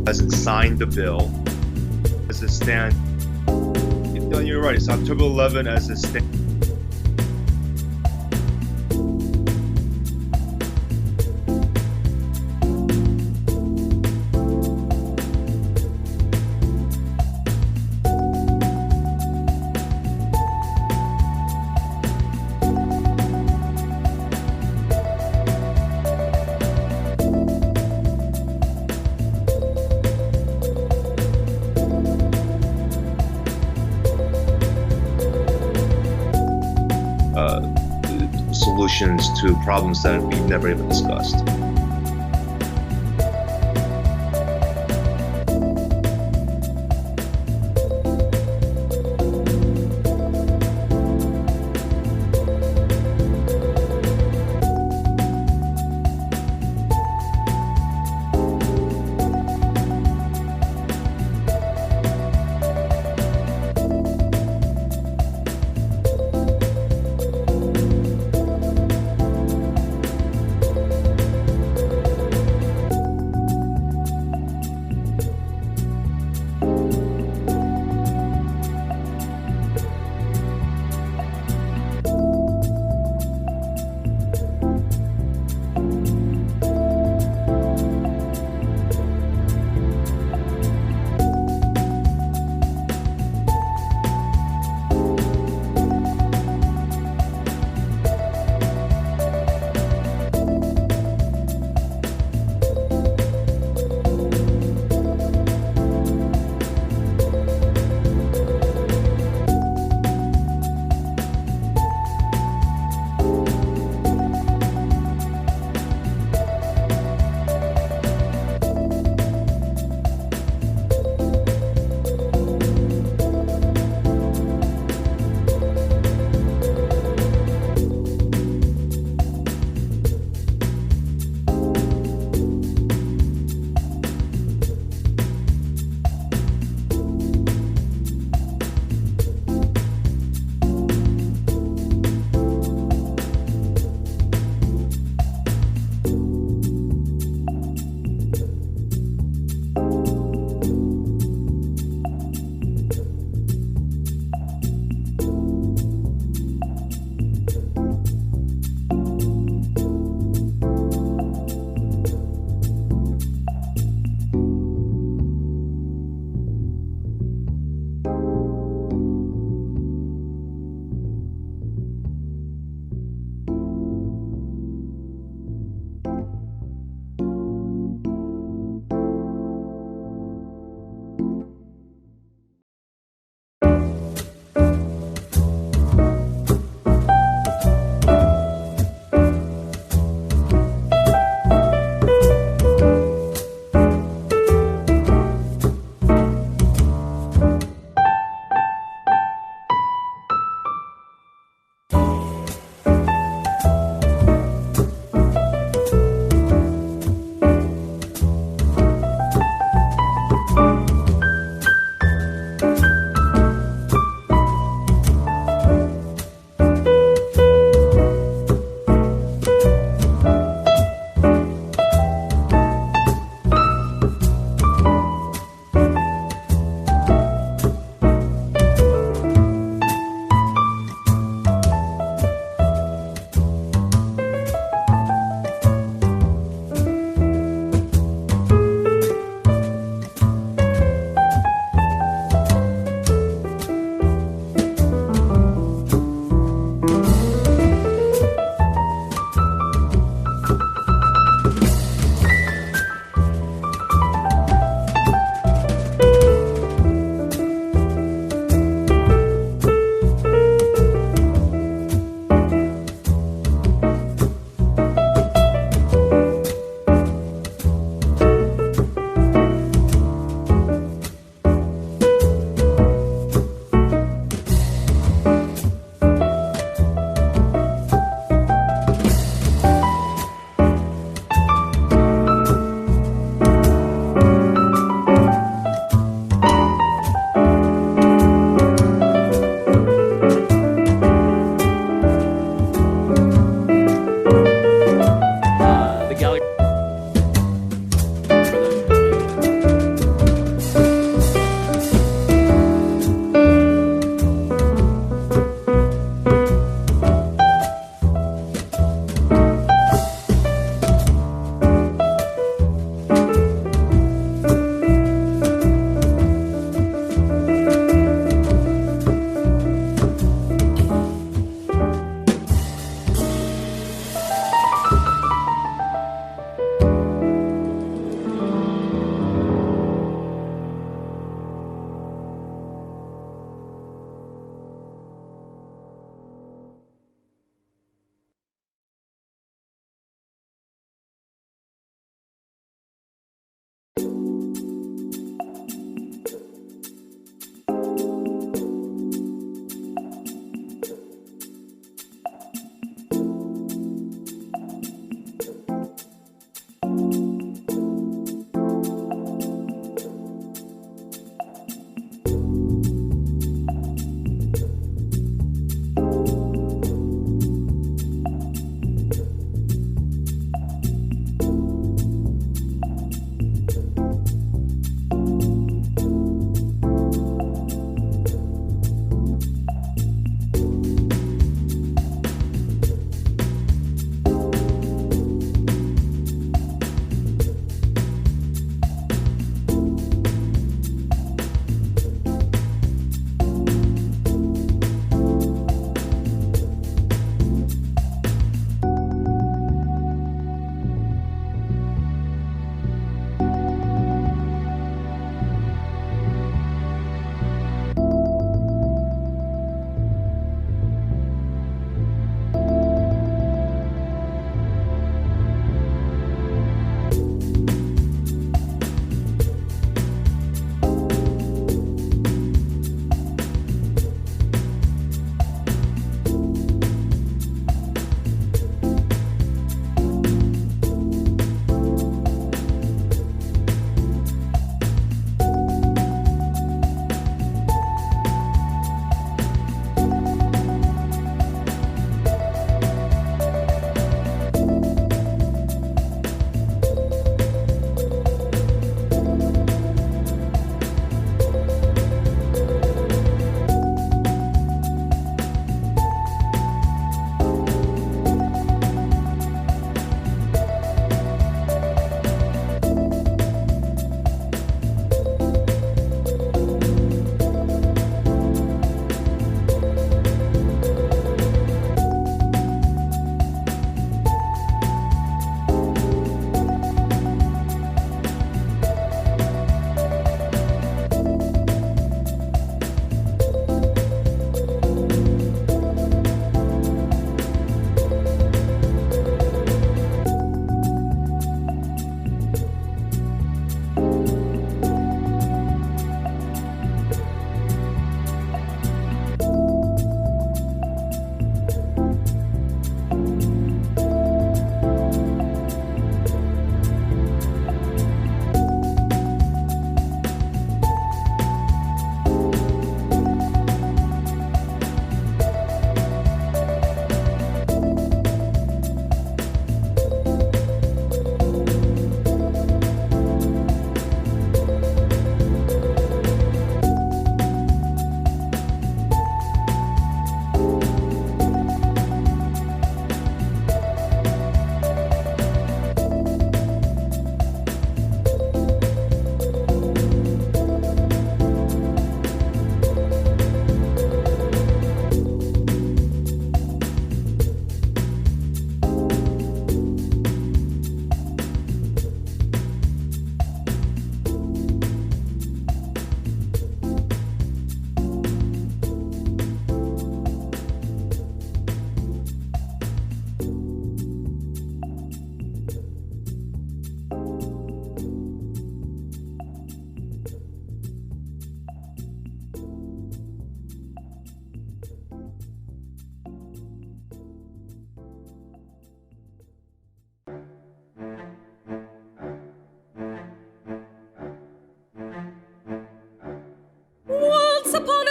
hasn't signed the bill as it stands. No, you're right. It's October 11 as it stands. Solutions to problems that we've never even discussed.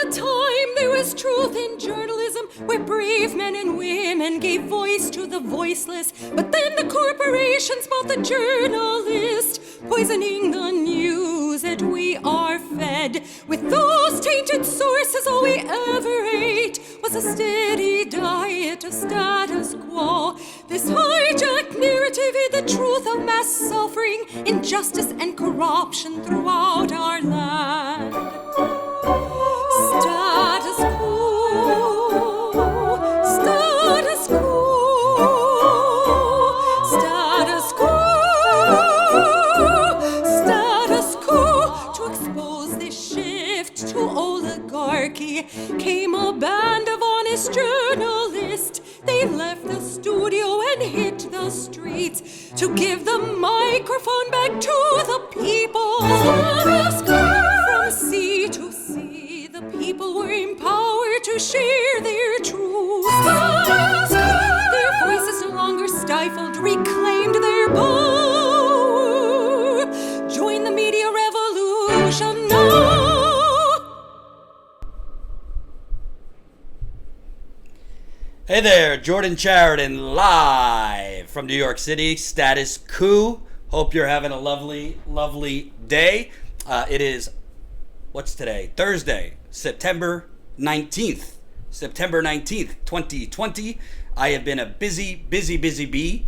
a time there was truth in journalism, where brave men and women gave voice to the voiceless. But then the corporations bought the journalist, poisoning the news that we are fed. With those tainted sources, all we ever ate was a steady diet of status quo. This hijacked narrative hid the truth of mass suffering, injustice and corruption throughout our land. Status quo, status quo, status quo, status quo. To expose this shift to oligarchy came a band of honest journalists. They left the studio and hit the streets to give the microphone back to the people. From sea to sea, the people were empowered to share their truth. Their voices no longer stifled, reclaimed their power. Join the media revolution now. Hey there, Jordan Chariton live from New York City, Status Coup. Hope you're having a lovely, lovely day. It is, what's today? Thursday, September 19th. September 19th, 2020. I have been a busy bee.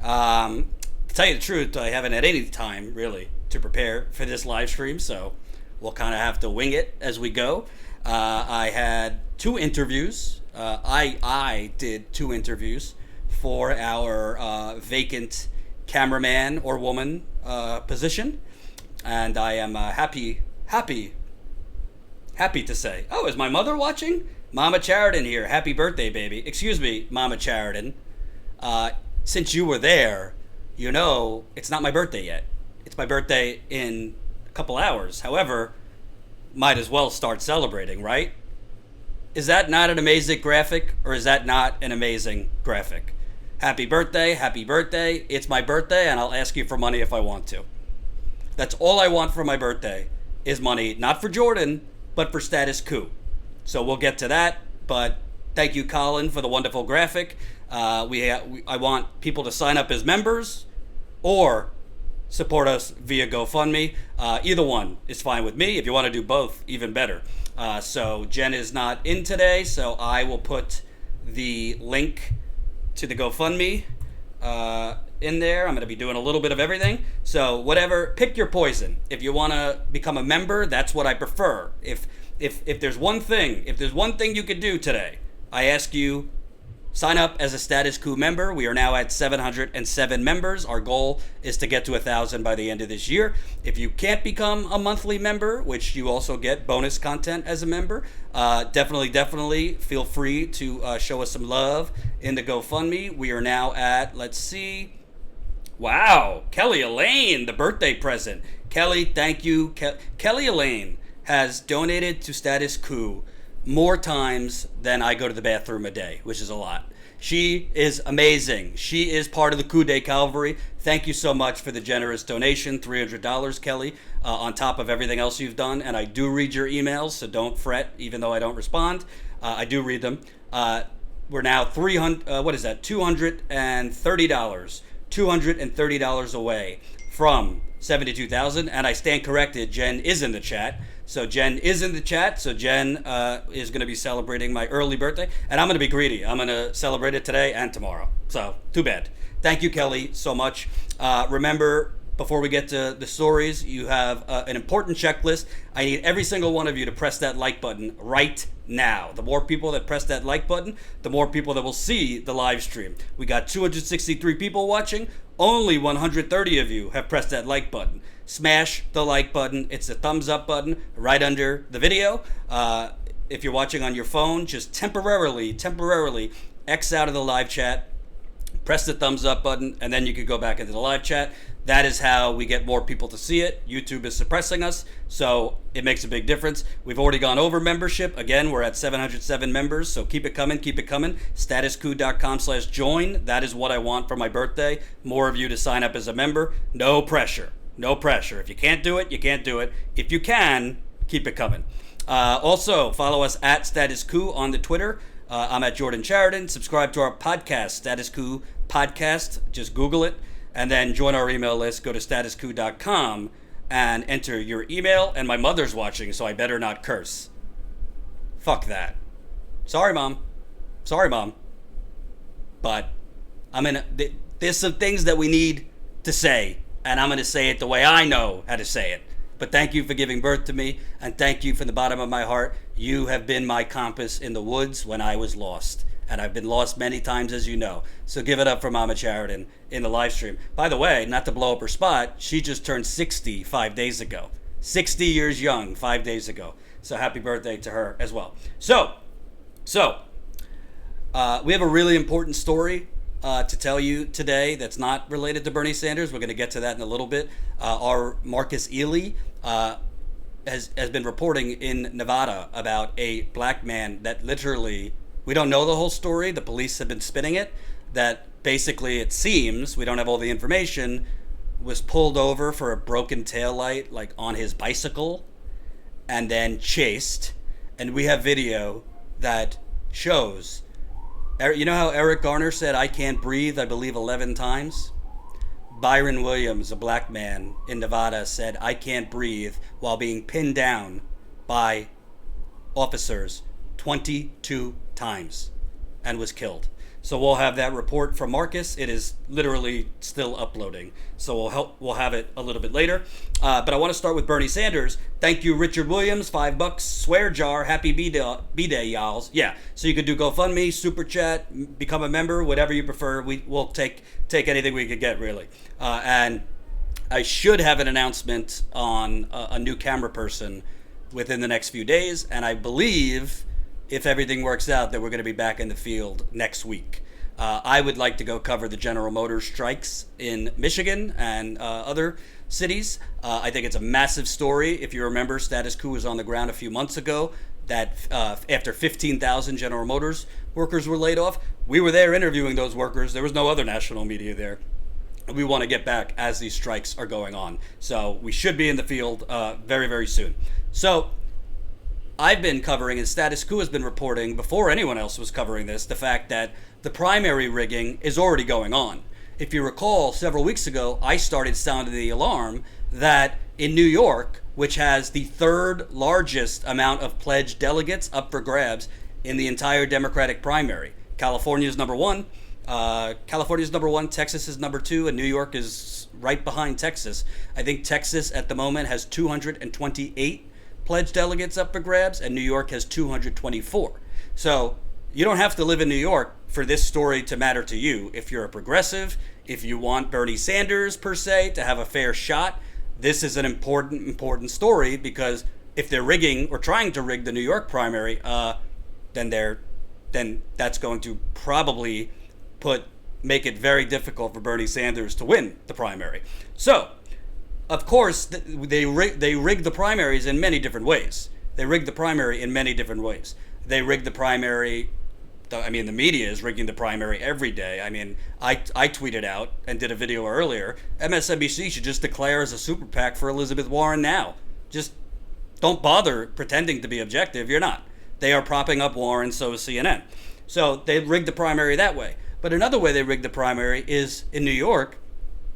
To tell you the truth, I haven't had any time, really, to prepare for this live stream, so we'll kind of have to wing it as we go. I had 2 interviews. I did 2 interviews for our vacant cameraman or woman position, and I am happy to say, oh, is my mother watching? Mama Chariton here. Happy birthday, baby. Excuse me, Mama Chariton. Since you were there, you know it's not my birthday yet. It's my birthday in a couple hours. However, might as well start celebrating, right? Is that not an amazing graphic, or is that not an amazing graphic? Happy birthday, it's my birthday, and I'll ask you for money if I want to. That's all I want for my birthday, is money, not for Jordan, but for Status Coup. So we'll get to that, but thank you, Colin, for the wonderful graphic. I want people to sign up as members, or support us via GoFundMe. Either one is fine with me. If you want to do both, even better. So Jen is not in today, so I will put the link to the GoFundMe in there. I'm going to be doing a little bit of everything. So whatever, pick your poison. If you want to become a member, that's what I prefer. If there's one thing you could do today, I ask you, sign up as a Status Coup member. We are now at 707 members. Our goal is to get to 1,000 by the end of this year. If you can't become a monthly member, which you also get bonus content as a member, definitely feel free to show us some love in the GoFundMe. We are now at, let's see, wow, Kelly Elaine, the birthday present. Kelly, thank you. Kelly Elaine has donated to Status Coup more times than I go to the bathroom a day, which is a lot. She is amazing. She is part of the Coup de Calvary. Thank you so much for the generous donation, $300, Kelly, on top of everything else you've done. And I do read your emails, so don't fret, even though I don't respond. I do read them. We're now $230. $230 away from 72,000, and I stand corrected. Jen is in the chat. So Jen is in the chat. So Jen is going to be celebrating my early birthday, and I'm going to be greedy. I'm going to celebrate it today and tomorrow. So too bad. Thank you, Kelly, so much. Remember, before we get to the stories, you have an important checklist. I need every single one of you to press that like button right now. The more people that press that like button, the more people that will see the live stream. We got 263 people watching. Only 130 of you have pressed that like button. Smash the like button. It's the thumbs up button right under the video. If you're watching on your phone, just temporarily X out of the live chat, press the thumbs up button, and then you can go back into the live chat. That is how we get more people to see it. YouTube is suppressing us, so it makes a big difference. We've already gone over membership. Again, we're at 707 members, so keep it coming, statuscoup.com/join. That is what I want for my birthday. More of you to sign up as a member. No pressure. If you can't do it, you can't do it. If you can, keep it coming. Also, follow us at Status Coup on the Twitter. I'm at Jordan Sheridan. Subscribe to our podcast, Status Coup Podcast. Just Google it. And then join our email list. Go to statuscoup.com and enter your email. And my mother's watching, so I better not curse. Fuck that. Sorry, Mom. But there's some things that we need to say, and I'm going to say it the way I know how to say it. But thank you for giving birth to me, and thank you from the bottom of my heart. You have been my compass in the woods when I was lost, and I've been lost many times, as you know. So give it up for Mama Sheridan in the live stream. By the way, not to blow up her spot, she just turned 60 5 days ago. 60 years young 5 days ago. So happy birthday to her as well. So we have a really important story to tell you today that's not related to Bernie Sanders. We're going to get to that in a little bit. Our Marcus Ely has been reporting in Nevada about a black man that literally, we don't know the whole story. The police have been spinning it. That basically, it seems, we don't have all the information, was pulled over for a broken taillight, like on his bicycle, and then chased. And we have video that shows. You know how Eric Garner said, "I can't breathe," I believe 11 times? Byron Williams, a black man in Nevada, said, "I can't breathe," while being pinned down by officers 22 times and was killed. So we'll have that report from Marcus. It is literally still uploading. So we'll have it a little bit later. But I want to start with Bernie Sanders. Thank you, Richard Williams, $5. Swear jar. Happy B-Day, y'all. Yeah. So you could do GoFundMe, Super Chat, become a member, whatever you prefer. We'll take anything we could get, really. And I should have an announcement on a new camera person within the next few days. And I believe, if everything works out, that we're going to be back in the field next week. I would like to go cover the General Motors strikes in Michigan and other cities. I think it's a massive story. If you remember, Status Coup was on the ground a few months ago that after 15,000 General Motors workers were laid off. We were there interviewing those workers. There was no other national media there. We want to get back as these strikes are going on. So we should be in the field very, very soon. So I've been covering, and Status Coup has been reporting, before anyone else was covering this, the fact that the primary rigging is already going on. If you recall, several weeks ago, I started sounding the alarm that in New York, which has the third largest amount of pledged delegates up for grabs in the entire Democratic primary, California is number one. Texas is number two, and New York is right behind Texas. I think Texas at the moment has 228 pledged delegates up for grabs, and New York has 224. So you don't have to live in New York for this story to matter to you. If you're a progressive, if you want Bernie Sanders, per se, to have a fair shot, this is an important story, because if they're rigging or trying to rig the New York primary, then that's going to probably make it very difficult for Bernie Sanders to win the primary. So, of course, they rig the primaries in many different ways. They rig the primary. I mean, the media is rigging the primary every day. I mean, I tweeted out and did a video earlier, MSNBC should just declare as a super PAC for Elizabeth Warren now. Just don't bother pretending to be objective. You're not. They are propping up Warren, so is CNN. So they rigged the primary that way. But another way they rigged the primary is in New York.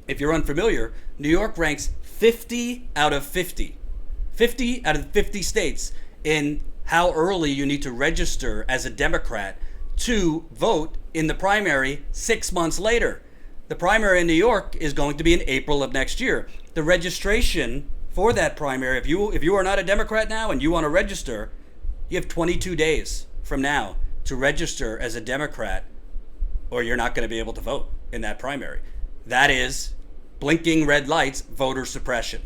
If you're unfamiliar, New York ranks 50 out of 50. 50 out of 50 states in how early you need to register as a Democrat to vote in the primary 6 months later. The primary in New York is going to be in April of next year. The registration for that primary, if you are not a Democrat now and you want to register, you have 22 days from now to register as a Democrat, or you're not going to be able to vote in that primary. That is blinking red lights, voter suppression.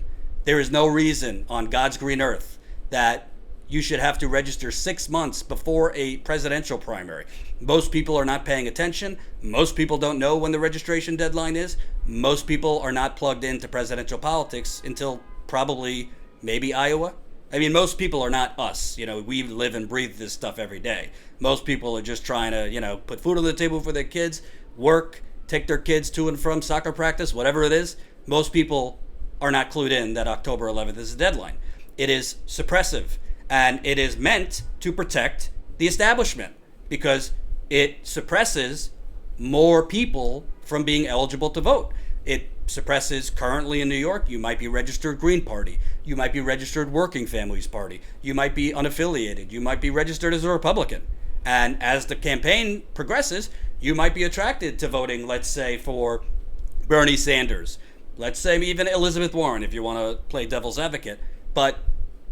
There is no reason on God's green earth that you should have to register 6 months before a presidential primary. Most people are not paying attention. Most people don't know when the registration deadline is. Most people are not plugged into presidential politics until probably maybe Iowa. I mean, most people are not us. You know, we live and breathe this stuff every day. Most people are just trying to, put food on the table for their kids, work, take their kids to and from soccer practice, whatever it is. Most people are not clued in that October 11th is the deadline. It is suppressive. And it is meant to protect the establishment because it suppresses more people from being eligible to vote. It suppresses, currently in New York, you might be registered Green Party, you might be registered Working Families Party, you might be unaffiliated, you might be registered as a Republican. And as the campaign progresses, you might be attracted to voting, let's say, for Bernie Sanders. Let's say even Elizabeth Warren, if you want to play devil's advocate. But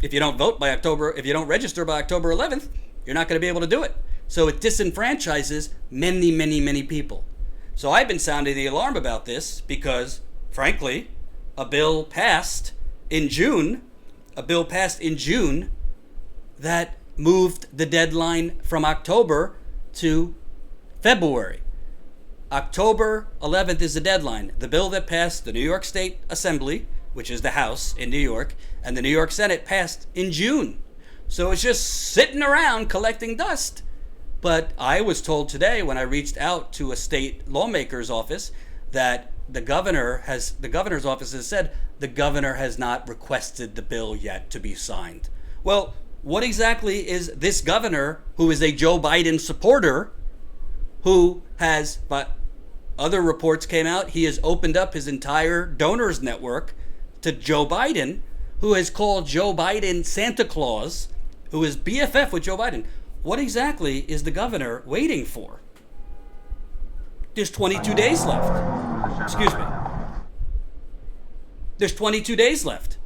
if you don't vote by October, if you don't register by October 11th, you're not going to be able to do it. So it disenfranchises many, many, many people. So I've been sounding the alarm about this because, frankly, a bill passed in June that moved the deadline from October to February. October 11th is the deadline. The bill that passed the New York State Assembly, which is the House in New York, and the New York Senate passed in June. So it's just sitting around collecting dust. But I was told today when I reached out to a state lawmaker's office that the governor's office has said the governor has not requested the bill yet to be signed. Well, what exactly is this governor, who is a Joe Biden supporter, who has, but other reports came out, he has opened up his entire donors network to Joe Biden, who has called Joe Biden Santa Claus, who is BFF with Joe Biden. What exactly is the governor waiting for? There's 22 days left. Excuse me. There's 22 days left.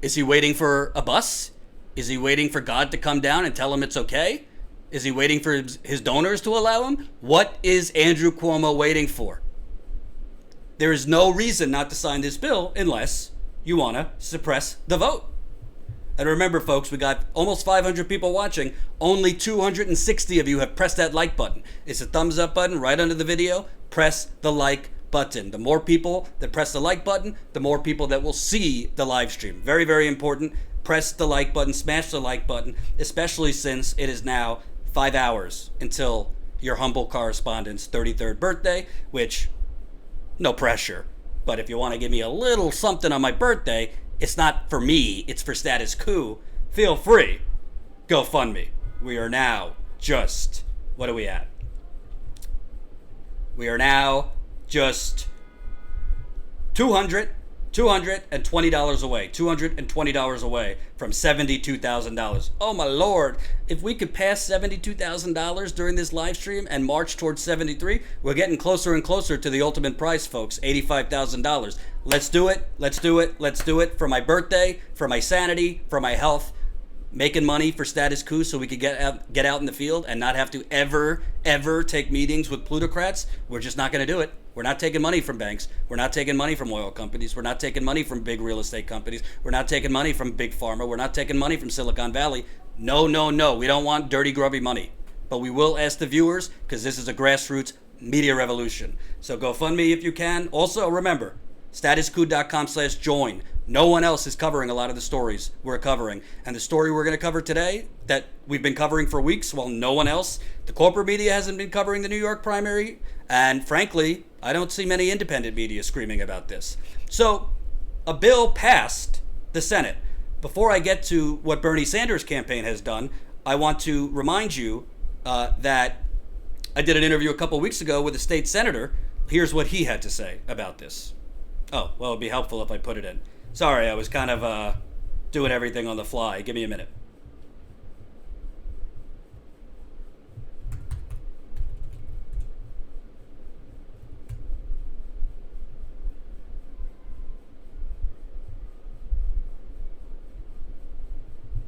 Is he waiting for a bus? Is he waiting for God to come down and tell him it's okay? Is he waiting for his donors to allow him? What is Andrew Cuomo waiting for? There is no reason not to sign this bill unless you want to suppress the vote. And remember, folks, we got almost 500 people watching. Only 260 of you have pressed that like button. It's a thumbs up button right under the video. Press the like button. The more people that press the like button, the more people that will see the live stream. Very, very important. Press the like button, smash the like button, especially since it is now 5 hours until your humble correspondent's 33rd birthday, which, no pressure. But if you want to give me a little something on my birthday, it's not for me, it's for Status Quo. Feel free. Go fund me. We are now just, what are we at? We are now just $220 away. $220 away from $72,000. Oh my Lord. If we could pass $72,000 during this live stream and march towards 73, we're getting closer and closer to the ultimate prize, folks, $85,000. Let's do it. Let's do it. Let's do it for my birthday, for my sanity, for my health. Making money for Status Quo so we could get out in the field and not have to ever take meetings with plutocrats. We're just not going to do it. We're not taking money from banks. We're not taking money from oil companies. We're not taking money from big real estate companies. We're not taking money from big pharma. We're not taking money from Silicon Valley. No, no, no. We don't want dirty, grubby money. But we will ask the viewers because this is a grassroots media revolution. So go fund me if you can. Also, remember, statusquo.com/join. No one else is covering a lot of the stories we're covering. And the story we're going to cover today that we've been covering for weeks, well, no one else. The corporate media hasn't been covering the New York primary. And frankly, I don't see many independent media screaming about this. So a bill passed the Senate. Before I get to what Bernie Sanders' campaign has done, I want to remind you that I did an interview a couple weeks ago with a state senator. Here's what he had to say about this. Oh, well, it'd be helpful if I put it in. Sorry, I was kind of doing everything on the fly. Give me a minute.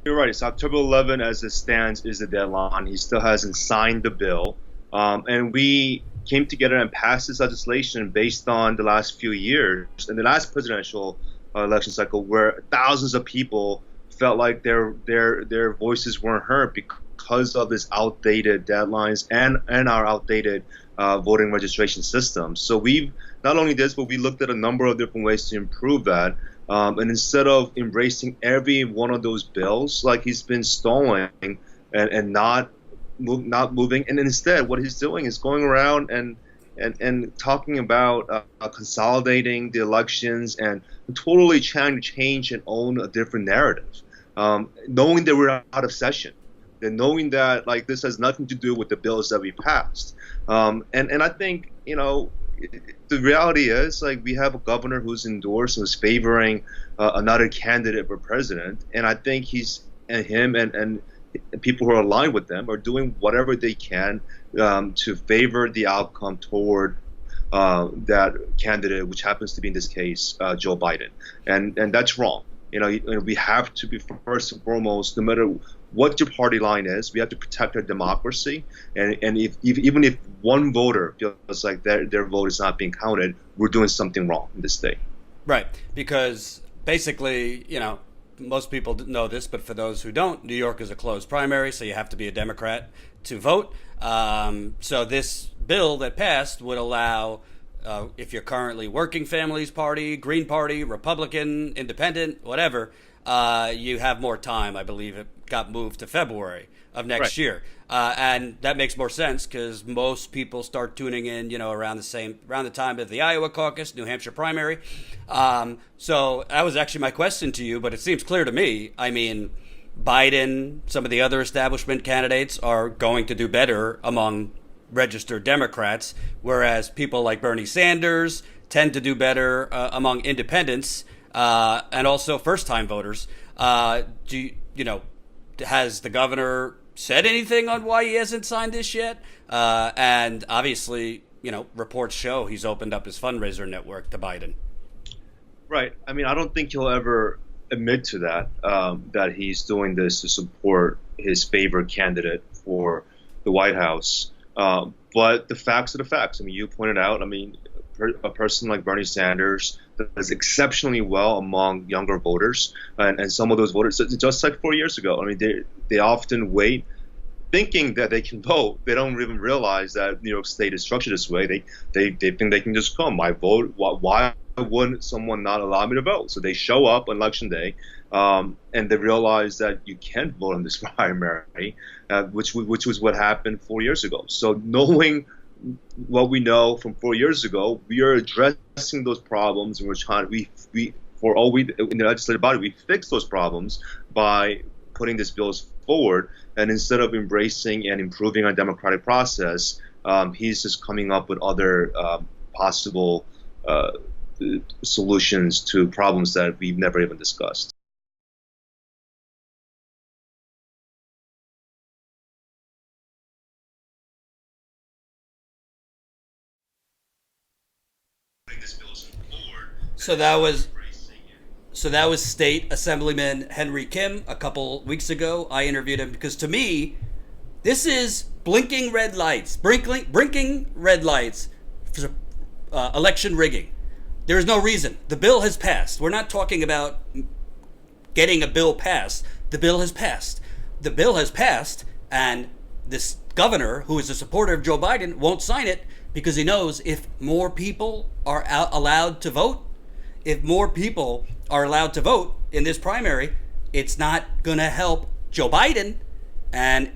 You're right. It's October 11 as it stands is the deadline. He still hasn't signed the bill. And we came together and passed this legislation based on the last few years and the last presidential election cycle, where thousands of people felt like their voices weren't heard because of this outdated deadlines and our outdated voting registration system. So we've not only this, but we looked at a number of different ways to improve that. And instead of embracing every one of those bills like he's been stalling and not moving, and instead what he's doing is going around and talking about consolidating the elections and totally trying to change and own a different narrative. knowing that we're out of session, and knowing that like this has nothing to do with the bills that we passed. And I think the reality is like we have a governor who's endorsed, who's favoring another candidate for president, and I think he's and him and people who are aligned with them are doing whatever they can to favor the outcome toward that candidate, which happens to be in this case Joe Biden, and that's wrong. We have to be first and foremost, no matter what your party line is, we have to protect our democracy. And even if one voter feels like their vote is not being counted, we're doing something wrong in this state. Right, because basically, most people know this, but for those who don't, New York is a closed primary, so you have to be a Democrat to vote. So this bill that passed would allow, if you're currently Working Families Party, Green Party, Republican, Independent, whatever, you have more time. I believe it got moved to February of next year. And that makes more sense because most people start tuning in, around the time of the Iowa caucus, New Hampshire primary. So that was actually my question to you, but it seems clear to me. I mean, Biden, some of the other establishment candidates are going to do better among registered Democrats, whereas people like Bernie Sanders tend to do better among independents and also first-time voters. Has the governor said anything on why he hasn't signed this yet? And obviously, reports show he's opened up his fundraiser network to Biden. Right. I mean, I don't think he'll ever admit to that, that he's doing this to support his favorite candidate for the White House. But the facts are the facts. I mean, you pointed out, a person like Bernie Sanders does exceptionally well among younger voters, and some of those voters, just like 4 years ago, they often wait thinking that they can vote. They don't even realize that New York State is structured this way. They think they can just come. I vote. Why wouldn't someone not allow me to vote? So they show up on election day, and they realize that you can't vote in this primary, which was what happened 4 years ago. So knowing what we know from 4 years ago, we are addressing those problems, and we're trying. In the legislative body, we fix those problems by putting these bills forward. And instead of embracing and improving our democratic process, he's just coming up with other possible solutions to problems that we've never even discussed. So that was State Assemblyman Henry Kim a couple weeks ago. I interviewed him because to me, this is blinking red lights for election rigging. There is no reason. The bill has passed. We're not talking about getting a bill passed. The bill has passed. The bill has passed, and this governor, who is a supporter of Joe Biden, won't sign it because he knows if more people are allowed to vote, in this primary, it's not going to help Joe Biden, and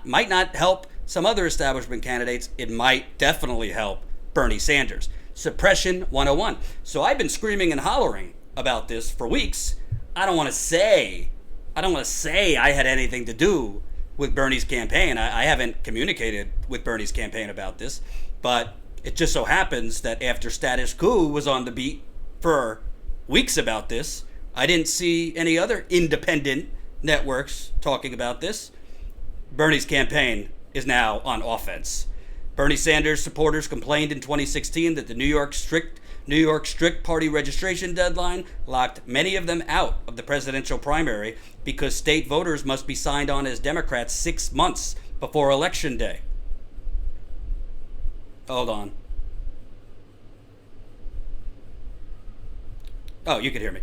might not help some other establishment candidates. It might definitely help Bernie Sanders. Suppression 101. So I've been screaming and hollering about this for weeks. I don't want to say I had anything to do with Bernie's campaign. I haven't communicated with Bernie's campaign about this, but it just so happens that after Status Quo was on the beat for weeks about this, I didn't see any other independent networks talking about this. Bernie's campaign is now on offense. Bernie Sanders supporters complained in 2016 that the New York strict party registration deadline locked many of them out of the presidential primary because state voters must be signed on as Democrats 6 months before Election Day. Hold on. Oh, you can hear me.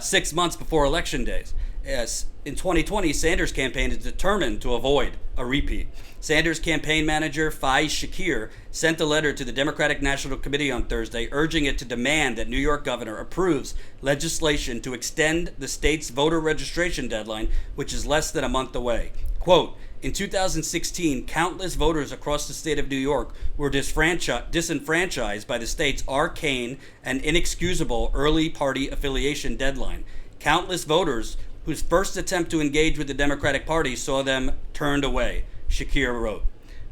6 months before election days. Yes, in 2020, Sanders' campaign is determined to avoid a repeat. Sanders' campaign manager, Faiz Shakir, sent a letter to the Democratic National Committee on Thursday urging it to demand that New York governor approves legislation to extend the state's voter registration deadline, which is less than a month away. Quote, in 2016, countless voters across the state of New York were disenfranchised by the state's arcane and inexcusable early party affiliation deadline. Countless voters whose first attempt to engage with the Democratic Party saw them turned away, Shakir wrote.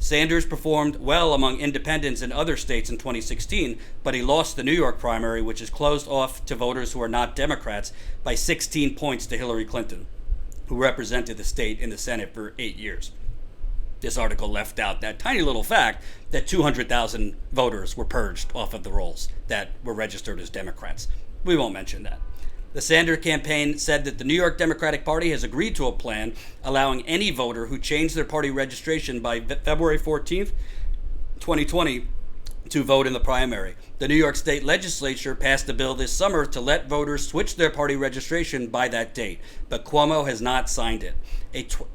Sanders performed well among independents in other states in 2016, but he lost the New York primary, which is closed off to voters who are not Democrats, by 16 points to Hillary Clinton, who represented the state in the Senate for 8 years. This article left out that tiny little fact that 200,000 voters were purged off of the rolls that were registered as Democrats. We won't mention that. The Sanders campaign said that the New York Democratic Party has agreed to a plan allowing any voter who changed their party registration by February 14th, 2020, to vote in the primary. The New York State Legislature passed a bill this summer to let voters switch their party registration by that date, but Cuomo has not signed it.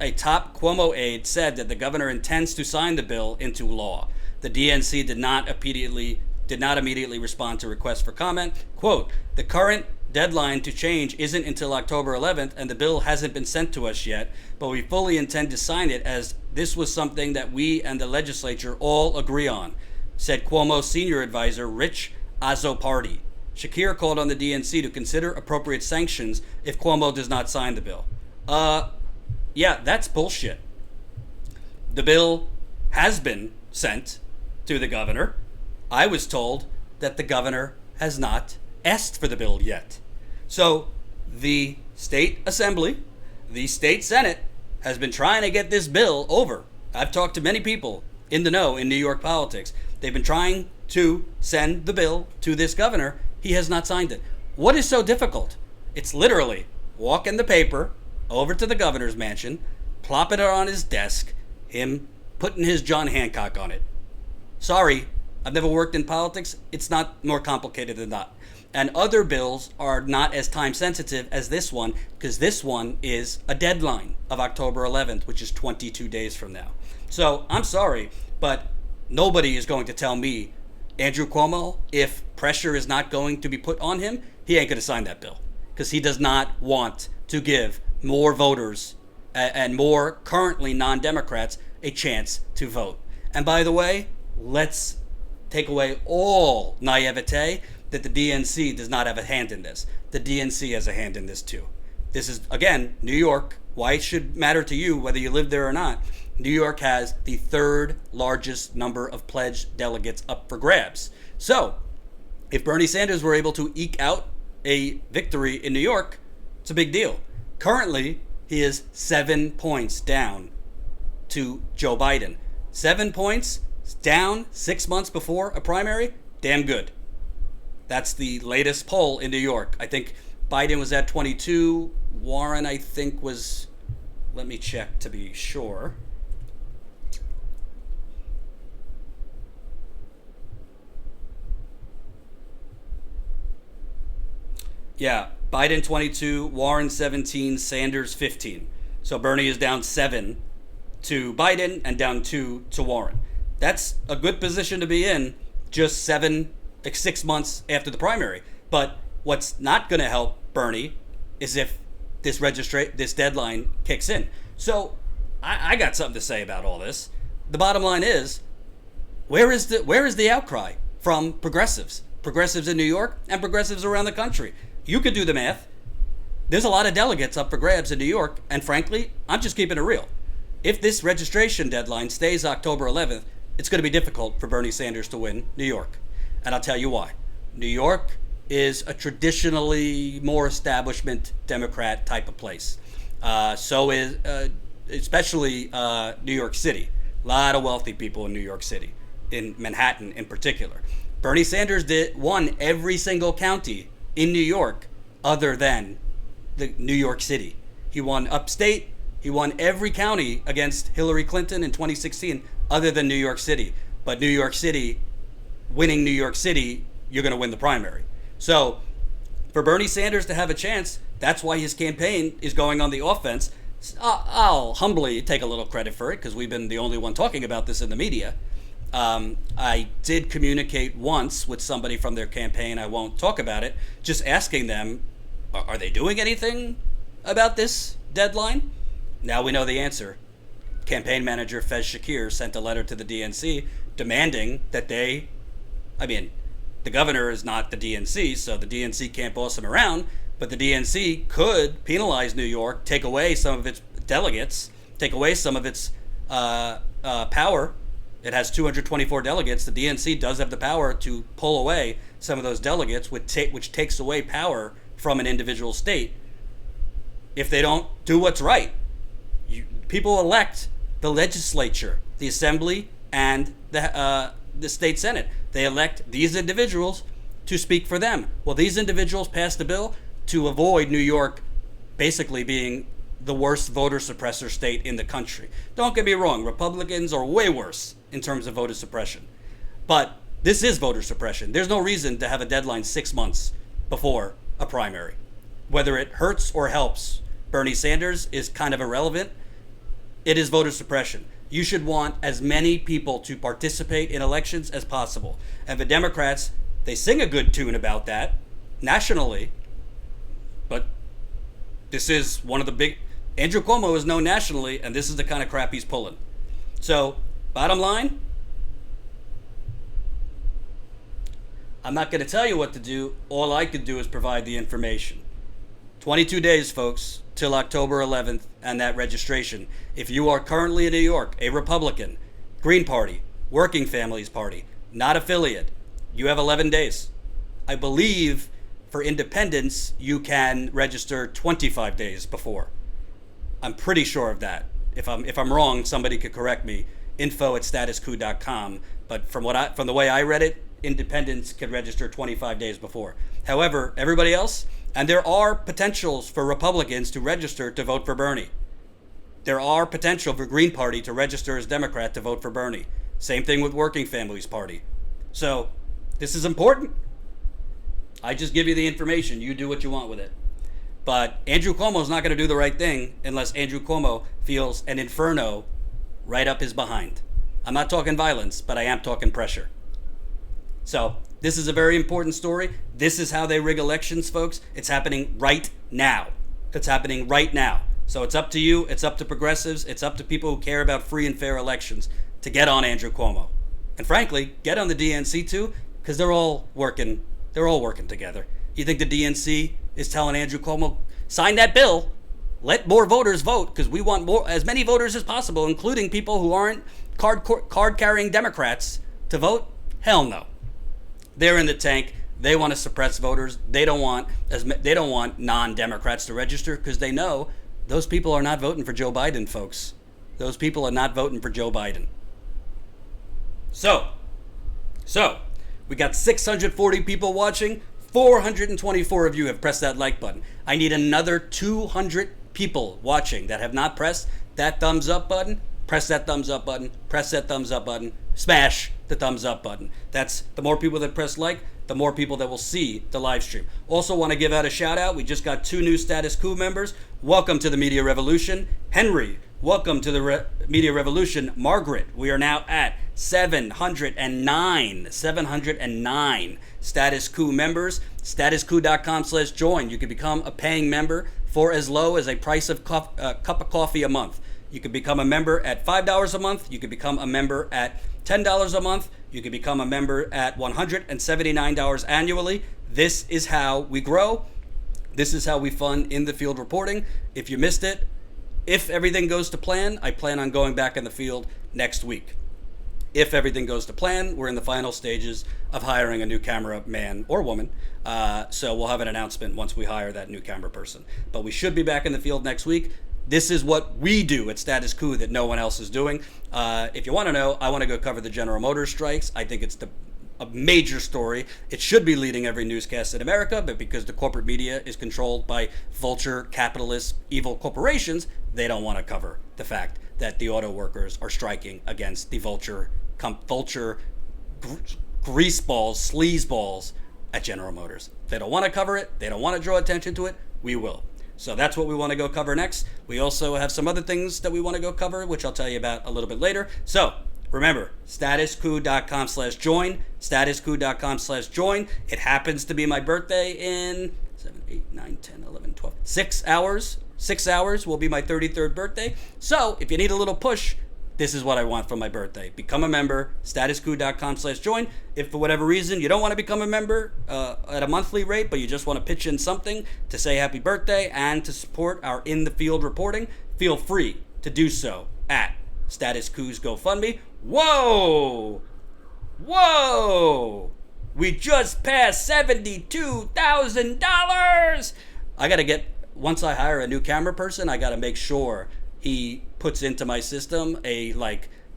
A top Cuomo aide said that the governor intends to sign the bill into law. The DNC did not immediately respond to requests for comment. Quote, "The current deadline to change isn't until October 11th, and the bill hasn't been sent to us yet, but we fully intend to sign it as this was something that we and the legislature all agree on," said Cuomo's senior advisor, Rich Azzopardi. Shakir called on the DNC to consider appropriate sanctions if Cuomo does not sign the bill. Yeah, that's bullshit. The bill has been sent to the governor. I was told that the governor has not asked for the bill yet. So the state assembly, the state senate, has been trying to get this bill over. I've talked to many people in the know in New York politics. They've been trying to send the bill to this governor. He has not signed it. What is so difficult? It's literally walking the paper over to the governor's mansion, plopping it on his desk, him putting his John Hancock on it. Sorry, I've never worked in politics. It's not more complicated than that. And other bills are not as time sensitive as this one, because this one is a deadline of October 11th, which is 22 days from now. So I'm sorry, but nobody is going to tell me, Andrew Cuomo, if pressure is not going to be put on him, he ain't going to sign that bill, because he does not want to give more voters and more currently non-Democrats a chance to vote. And by the way, let's take away all naivete that the DNC does not have a hand in this. The DNC has a hand in this too. This is, again, New York. Why it should matter to you whether you live there or not. New York has the third largest number of pledged delegates up for grabs. So, if Bernie Sanders were able to eke out a victory in New York, it's a big deal. Currently, he is 7 points down to Joe Biden. 7 points down 6 months before a primary? Damn good. That's the latest poll in New York. I think Biden was at 22. Warren, I think, was... Let me check to be sure. Yeah, Biden 22, Warren 17, Sanders 15. So Bernie is down 7 to Biden and down 2 to Warren. That's a good position to be in just 6 months after the primary. But what's not going to help Bernie is if this deadline kicks in. So I got something to say about all this. The bottom line is, where is the outcry from progressives in New York and progressives around the country? You could do the math. There's a lot of delegates up for grabs in New York, and frankly, I'm just keeping it real. If this registration deadline stays October 11th, it's going to be difficult for Bernie Sanders to win New York. And I'll tell you why. New York is a traditionally more establishment Democrat type of place. So is especially New York City. A lot of wealthy people in New York City, in Manhattan in particular. Bernie Sanders won every single county in New York other than the New York City. He won upstate. He won every county against Hillary Clinton in 2016 other than New York City. But New York City, winning New York City, you're going to win the primary. So for Bernie Sanders to have a chance, that's why his campaign is going on the offense. I'll humbly take a little credit for it because we've been the only one talking about this in the media. I did communicate once with somebody from their campaign. I won't talk about it. Just asking them, are they doing anything about this deadline? Now we know the answer. Campaign manager Fez Shakir sent a letter to the DNC demanding that the governor is not the DNC, so the DNC can't boss him around, But the DNC could penalize New York, take away some of its delegates, take away some of its power. It has 224 delegates. The DNC does have the power to pull away some of those delegates, which takes away power from an individual state if they don't do what's right. People elect the legislature, the assembly, and the state senate. They elect these individuals to speak for them. Well, these individuals passed a bill to avoid New York basically being the worst voter suppressor state in the country. Don't get me wrong, Republicans are way worse in terms of voter suppression. But this is voter suppression. There's no reason to have a deadline 6 months before a primary. Whether it hurts or helps Bernie Sanders is kind of irrelevant. It is voter suppression. You should want as many people to participate in elections as possible. And the Democrats, they sing a good tune about that nationally, but this is one of the big... Andrew Cuomo is known nationally, and this is the kind of crap he's pulling. So, bottom line, I'm not going to tell you what to do. All I could do is provide the information. 22 days, folks, till October 11th and that registration. If you are currently in New York, a Republican, Green Party, Working Families Party, not affiliate, you have 11 days. I believe for independents, you can register 25 days before. I'm pretty sure of that. If I'm wrong, somebody could correct me. info@statuscoup.com. But from the way I read it, independents could register 25 days before. However, everybody else, and there are potentials for Republicans to register to vote for Bernie. There are potential for Green Party to register as Democrat to vote for Bernie. Same thing with Working Families Party. So this is important. I just give you the information. You do what you want with it. But Andrew Cuomo's not going to do the right thing unless Andrew Cuomo feels an inferno right up his behind. I'm not talking violence, but I am talking pressure. So this is a very important story. This is how they rig elections, folks. It's happening right now. It's happening right now. So it's up to you. It's up to progressives. It's up to people who care about free and fair elections to get on Andrew Cuomo. And frankly, get on the DNC too, because they're all working together. You think the DNC is telling Andrew Cuomo, sign that bill, let more voters vote, because we want as many voters as possible, including people who aren't card-carrying Democrats, to vote? Hell no. They're in the tank. They want to suppress voters. They don't want non-Democrats to register because they know those people are not voting for Joe Biden, folks. Those people are not voting for Joe Biden. So we got 640 people watching. 424 of you have pressed that like button. I need another 200 people watching that have not pressed that thumbs up button. Press that thumbs up button. Press that thumbs up button. Smash the thumbs up button. That's the more people that press like, the more people that will see the live stream. Also want to give out a shout out. We just got 2 new Status Coup members. Welcome to the Media Revolution. Henry, welcome to the Media Revolution. Margaret, we are now at 709 Status Coup members. Statuscoup.com/join. You can become a paying member for as low as a price of cup of coffee a month. You can become a member at $5 a month. You can become a member at $10 a month. You can become a member at $179 annually. This is how we grow. This is how we fund in the field reporting. If you missed it, if everything goes to plan, I plan on going back in the field next week. If everything goes to plan, we're in the final stages of hiring a new camera man or woman. So we'll have an announcement once we hire that new camera person. But we should be back in the field next week. This is what we do at Status Coup that no one else is doing. If you want to know, I want to go cover the General Motors strikes. I think it's a major story. It should be leading every newscast in America, but because the corporate media is controlled by vulture, capitalist, evil corporations, they don't want to cover the fact that the auto workers are striking against the vulture greaseballs, sleazeballs at General Motors. They don't want to cover it. They don't want to draw attention to it. We will. So that's what we want to go cover next. We also have some other things that we want to go cover, which I'll tell you about a little bit later. So remember, statuscoup.com/join, statuscoup.com/join. It happens to be my birthday in 7, 8, 9, 10, 11, 12, 6 hours. 6 hours will be my 33rd birthday. So if you need a little push, This is what I want for my birthday. Become a member, statusquo.com/join. If for whatever reason you don't want to become a member at a monthly rate, but you just want to pitch in something to say happy birthday and to support our in the field reporting, feel free to do so at Status Quo's GoFundMe. Whoa! Whoa! We just passed $72,000! I gotta get, once I hire a new camera person, I gotta make sure he puts into my system a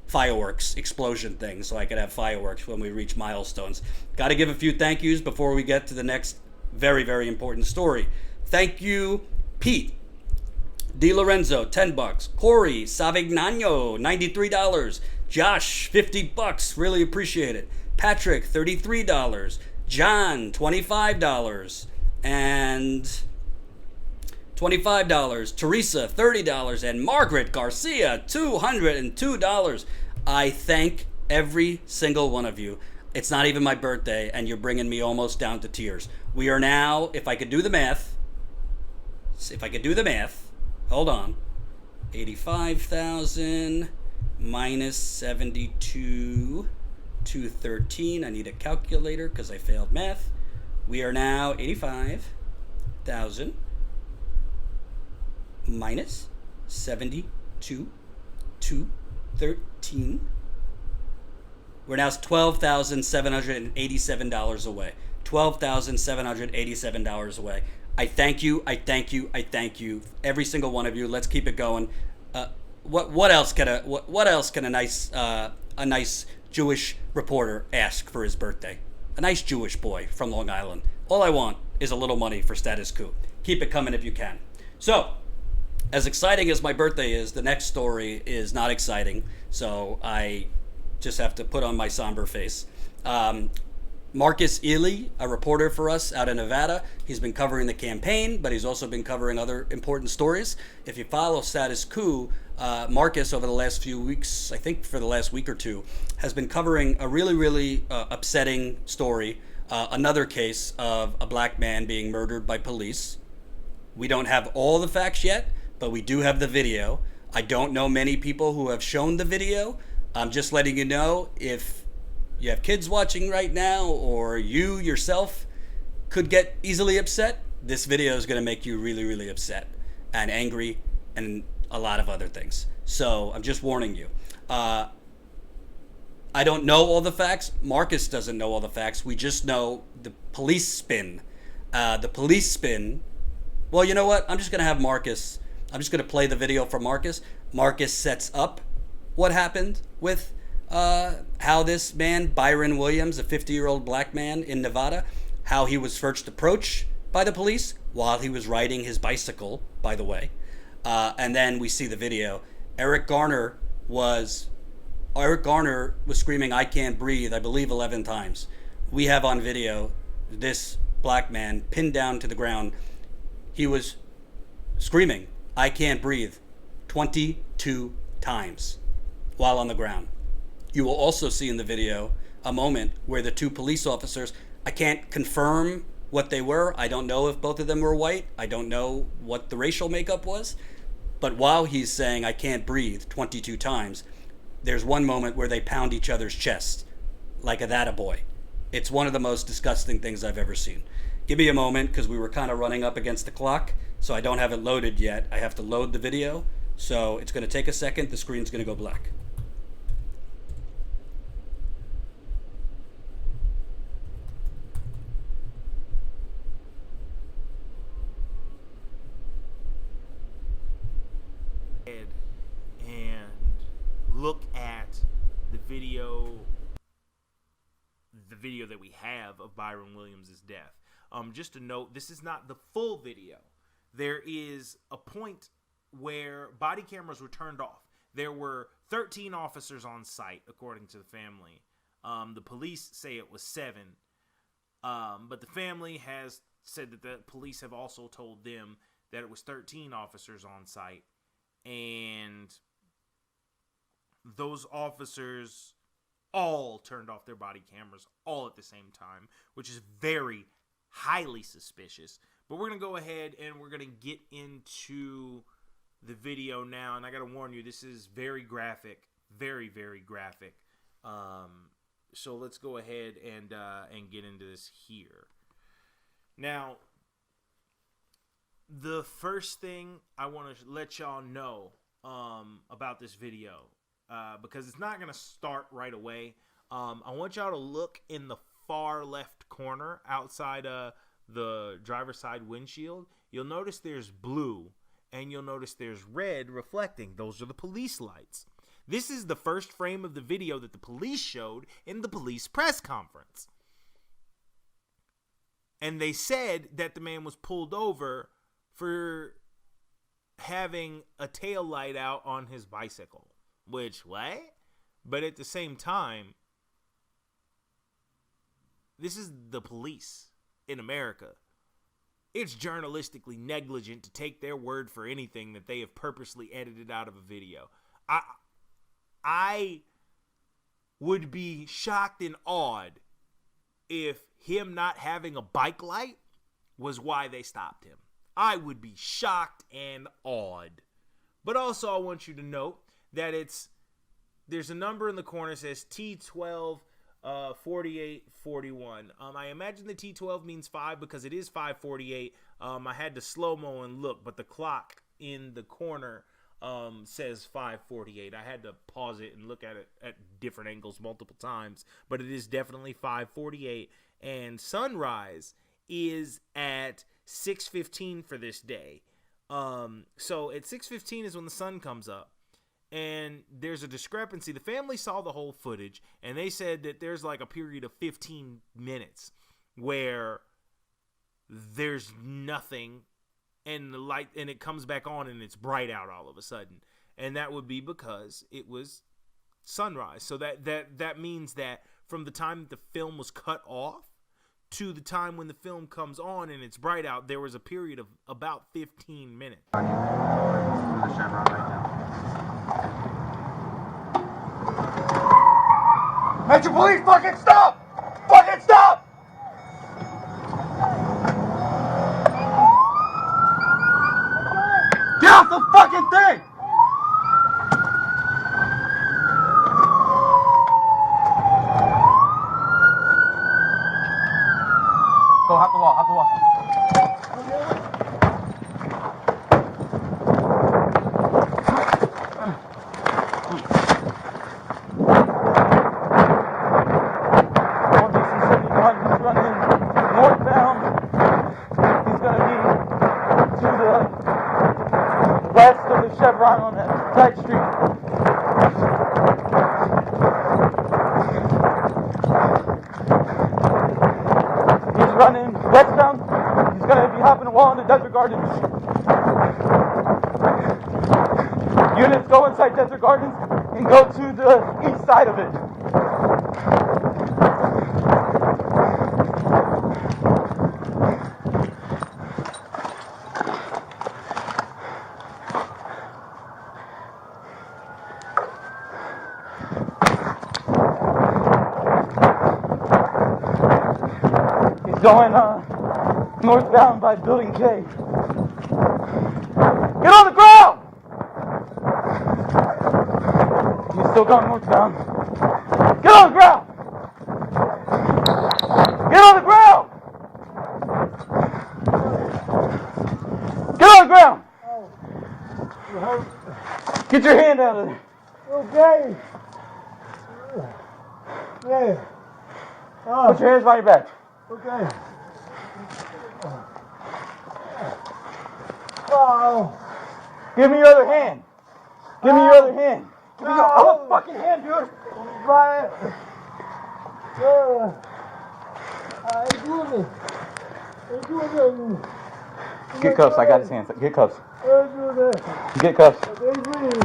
fireworks explosion thing so I could have fireworks when we reach milestones. Gotta give a few thank yous before we get to the next very, very important story. Thank you, Pete. Di Lorenzo, $10. Corey Savignano, $93. Josh, $50. Really appreciate it. Patrick, $33. John, $25. And $25. Teresa, $30. And Margaret Garcia, $202. I thank every single one of you. It's not even my birthday, and you're bringing me almost down to tears. We are now, if I could do the math, hold on, 85,000 minus 72, 213. I need a calculator because I failed math. We are now 85,000 minus 72, 213. We're now $12,787 away. $12,787 away. I thank you. Every single one of you. Let's keep it going. What else can a nice Jewish reporter ask for his birthday? A nice Jewish boy from Long Island. All I want is a little money for Status Quo. Keep it coming if you can. So, as exciting as my birthday is, the next story is not exciting. So I just have to put on my somber face. Marcus Ely, a reporter for us out in Nevada, he's been covering the campaign, but he's also been covering other important stories. If you follow Status Quo, Marcus, over the last few weeks, I think for the last week or two, has been covering a really, really upsetting story. Another case of a black man being murdered by police. We don't have all the facts yet, but we do have the video. I don't know many people who have shown the video. I'm just letting you know, if you have kids watching right now, or you yourself could get easily upset, this video is going to make you really, really upset and angry and a lot of other things. So I'm just warning you. I don't know all the facts. Marcus doesn't know all the facts. We just know the police spin. Well, you know what? I'm just going to have Marcus. I'm just going to play the video for Marcus. Marcus sets up what happened with how this man, Byron Williams, a 50-year-old black man in Nevada, how he was first approached by the police while he was riding his bicycle, by the way. And then we see the video. Eric Garner was screaming, "I can't breathe," I believe 11 times. We have on video this black man pinned down to the ground. He was screaming, "I can't breathe," 22 times while on the ground. You will also see in the video a moment where the two police officers, I can't confirm what they were. I don't know if both of them were white. I don't know what the racial makeup was. But while he's saying, "I can't breathe," 22 times, there's one moment where they pound each other's chest like a that a boy. It's one of the most disgusting things I've ever seen. Give me a moment, because we were kind of running up against the clock, so I don't have it loaded yet. I have to load the video, so it's going to take a second. The screen's going to go black. And look at the video that we have of Byron Williams' death. Just to note, this is not the full video. There is a point where body cameras were turned off. There were 13 officers on site, according to the family. The police say it was 7. But the family has said that the police have also told them that it was 13 officers on site. And those officers all turned off their body cameras all at the same time, which is very highly suspicious. But we're going to go ahead and we're going to get into the video now. And I got to warn you, this is very graphic. very, very graphic. So let's go ahead and get into this here. Now, the first thing I want to let y'all know about this video, because it's not going to start right away. I want y'all to look in the far left corner outside the driver's side windshield. You'll notice there's blue, and you'll notice there's red reflecting. Those are the police lights. This is the first frame of the video that the police showed in the police press conference. And they said that the man was pulled over for having a tail light out on his bicycle. Which, what? But at the same time, this is the police in America. It's journalistically negligent to take their word for anything that they have purposely edited out of a video. I would be shocked and awed if him not having a bike light was why they stopped him. I would be shocked and awed. But also I want you to note that there's a number in the corner that says T12 4841. I imagine the T12 means 5 because it is 5:48. I had to slow-mo and look, but the clock in the corner says 5:48. I had to pause it and look at it at different angles multiple times, but it is definitely 5:48. And sunrise is at 6:15 for this day. So at 6:15 is when the sun comes up. And there's a discrepancy. The family saw the whole footage, and they said that there's like a period of 15 minutes where there's nothing, and the light, and it comes back on, and it's bright out all of a sudden. And that would be because it was sunrise. So that means that from the time that the film was cut off to the time when the film comes on and it's bright out, there was a period of about 15 minutes. Metro Police, fucking stop! Fucking stop! Get off the fucking thing! Go, hop the wall, hop the wall. Chevron on that side street. He's running westbound. He's going to be hopping a wall into Desert Gardens. Units go inside Desert Gardens and go to the east side of it. Going northbound by Building K. Get on the ground! He's still going northbound. Get on the ground! Get on the ground! Get on the ground! Get your hand out of there. Okay. Yeah. Put your hands behind your back. Okay. Oh. Give me your other hand. Give me your other hand. Give me your other fucking hand, dude. Right. I'm doing it. I'm doing it. Get cuffs. I got his hands. Get cuffs. I'm doing it. Get cuffs. I can't breathe.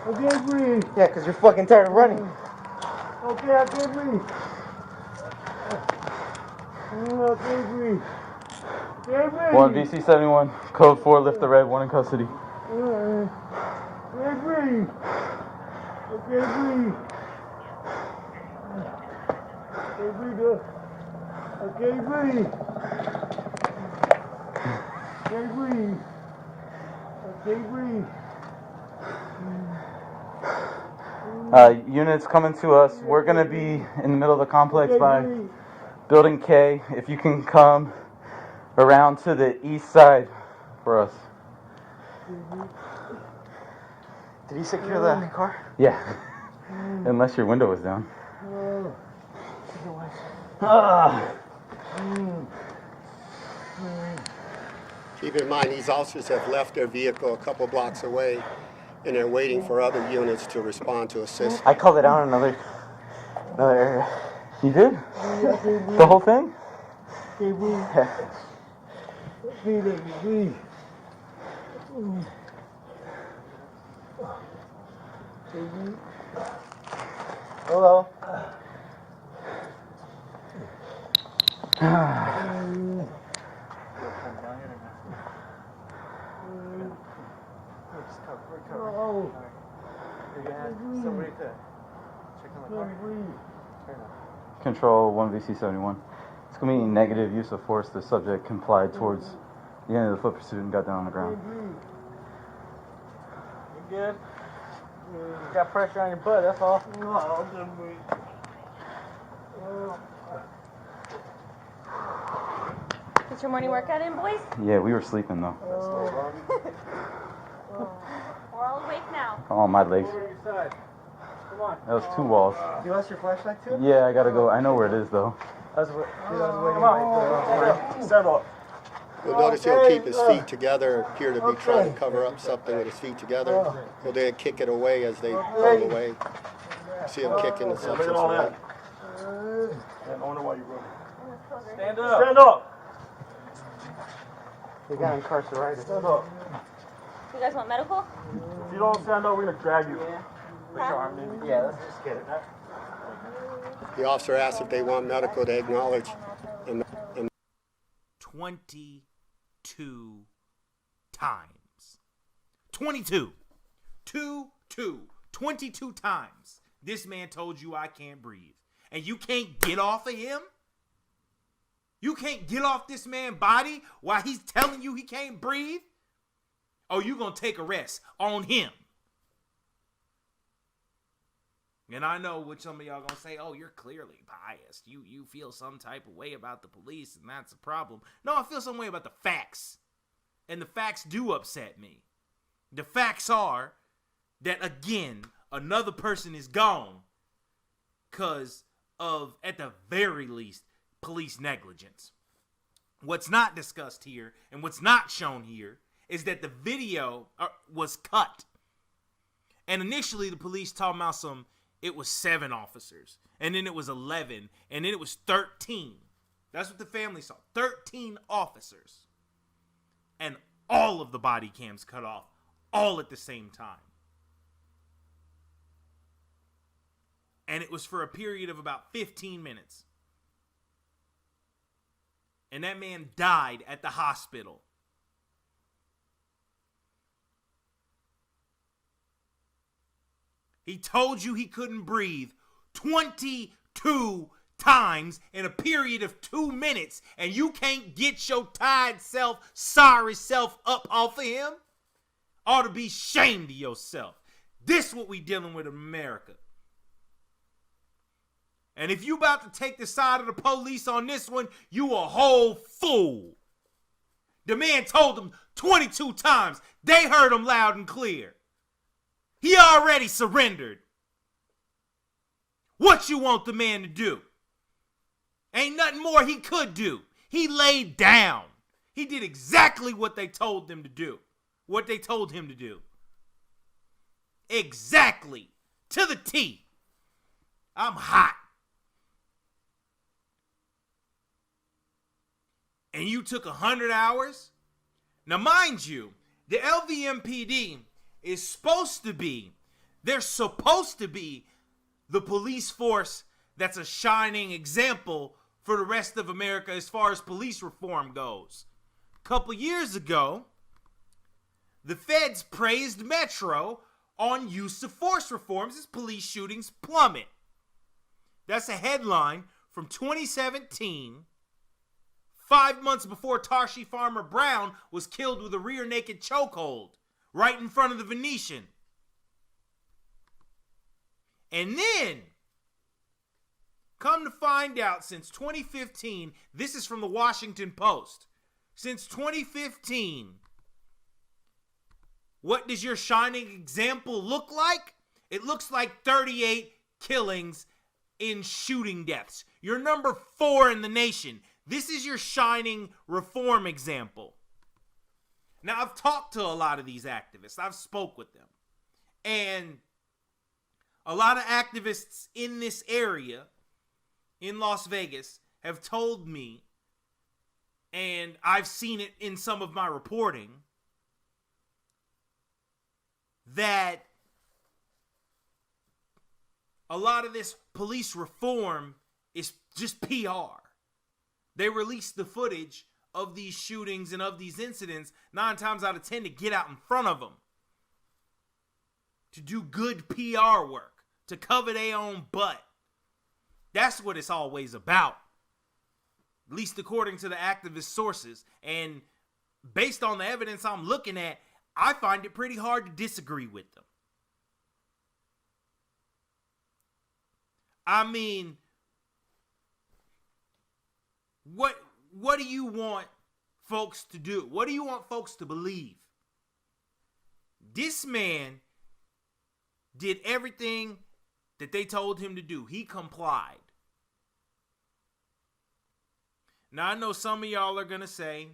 I can't breathe. Yeah, because you're fucking tired of running. Okay, I can't breathe. I can't breathe. Can't breathe. 1 VC71, code 4, lift the red, 1 in custody. Can't breathe. I can't breathe. Can't breathe. I can't breathe. Can't breathe. I can't breathe. Units coming to us. We're going to be in the middle of the complex by Building K. If you can come around to the east side for us. Did he secure the car? Yeah. Unless your window was down. Keep in mind, these officers have left their vehicle a couple blocks away, and they're waiting for other units to respond to assist. I called it out in another area. You did? The whole thing? Yeah. Hello. Control 1VC71. It's going to be negative use of force. The subject complied towards the end of the foot pursuit and got down on the ground. You good? You got pressure on your butt, that's all. No, I'm good, breathe. Get your morning workout in, boys? Yeah, we were sleeping though. We're all awake now. Oh, my legs. Over to your side. Come on. That was 2 walls. You lost your flashlight too? Yeah, I gotta go. I know where it is though. I was waiting. Come on. Stand up. You'll notice he'll keep his feet together, appear to be trying to cover up something with his feet together. He'll then kick it away as they pull away. See him kicking the substance away. I wonder why you running. Stand up. Stand up. You got incarcerated. Stand up. You guys want medical? If you don't stand up, we're gonna drag you. Yeah, let's just get it. The officer asks if they want medical. They acknowledge. And 22 times. 22. 22 times. This man told you I can't breathe. And you can't get off of him? You can't get off this man's body while he's telling you he can't breathe? Oh, you gonna take a rest on him. And I know what some of y'all gonna say, oh, you're clearly biased. You feel some type of way about the police, and that's a problem. No, I feel some way about the facts. And the facts do upset me. The facts are that, again, another person is gone because of, at the very least, police negligence. What's not discussed here, and what's not shown here, is that the video was cut. And initially, the police talking about it was 7 officers, and then it was 11, and then it was 13. That's what the family saw. 13 officers. And all of the body cams cut off, all at the same time. And it was for a period of about 15 minutes. And that man died at the hospital. He told you he couldn't breathe 22 times in a period of 2 minutes, and you can't get your tired self, sorry self up off of him? Ought to be ashamed of yourself. This what we dealing with in America. And if you about to take the side of the police on this one, you a whole fool. The man told them 22 times. They heard him loud and clear. He already surrendered. What you want the man to do? Ain't nothing more he could do. He laid down. He did exactly what they told them to do. What they told him to do. Exactly. To the T. I'm hot. And you took 100 hours? Now, mind you, the LVMPD is supposed to be, they're supposed to be the police force that's a shining example for the rest of America as far as police reform goes. A couple years ago, the feds praised Metro on use of force reforms as police shootings plummet. That's a headline from 2017, 5 months before Tarshy Farmer Brown was killed with a rear naked chokehold right in front of the Venetian. And then, come to find out, since 2015, this is from the Washington Post. Since 2015, what does your shining example look like? It looks like 38 killings in shooting deaths. You're number 4 in the nation. This is your shining reform example. Now, I've talked to a lot of these activists. I've spoke with them. And a lot of activists in this area, in Las Vegas, have told me, and I've seen it in some of my reporting, that a lot of this police reform is just PR. They release the footage of these shootings and of these incidents 9 times out of 10 to get out in front of them. To do good PR work. To cover their own butt. That's what it's always about. At least according to the activist sources. And based on the evidence I'm looking at, I find it pretty hard to disagree with them. I mean, what do you want folks to do? What do you want folks to believe? This man did everything that they told him to do. He complied. Now, I know some of y'all are going to say,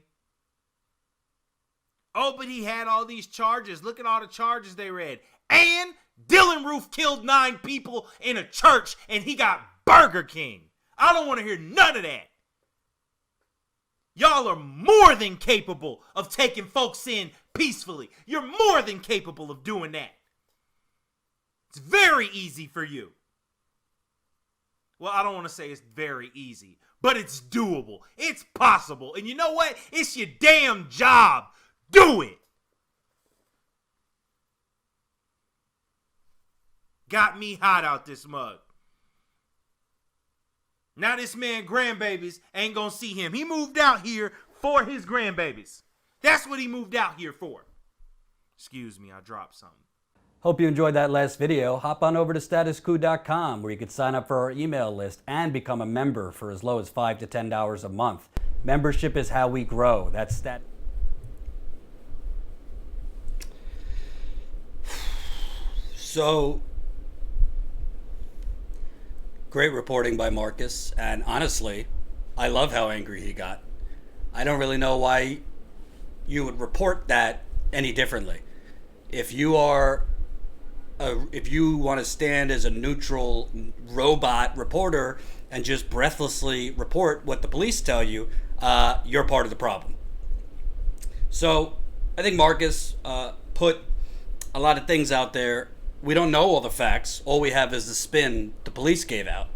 oh, but he had all these charges. Look at all the charges they read. And Dylan Roof killed 9 people in a church and he got Burger King. I don't want to hear none of that. Y'all are more than capable of taking folks in peacefully. You're more than capable of doing that. It's very easy for you. Well, I don't want to say it's very easy, but it's doable. It's possible. And you know what? It's your damn job. Do it. Got me hot out this mug. Now this man grandbabies ain't gonna see him. He moved out here for his grandbabies. That's what he moved out here for. Excuse me, I dropped something. Hope you enjoyed that last video. Hop on over to statuscoup.com where you can sign up for our email list and become a member for as low as $5 to $10 a month. Membership is how we grow. That's stat. So, great reporting by Marcus, and honestly, I love how angry he got. I don't really know why you would report that any differently. If you want to stand as a neutral robot reporter and just breathlessly report what the police tell you, you're part of the problem. So I think Marcus put a lot of things out there. We don't know all the facts. All we have is the spin the police gave out.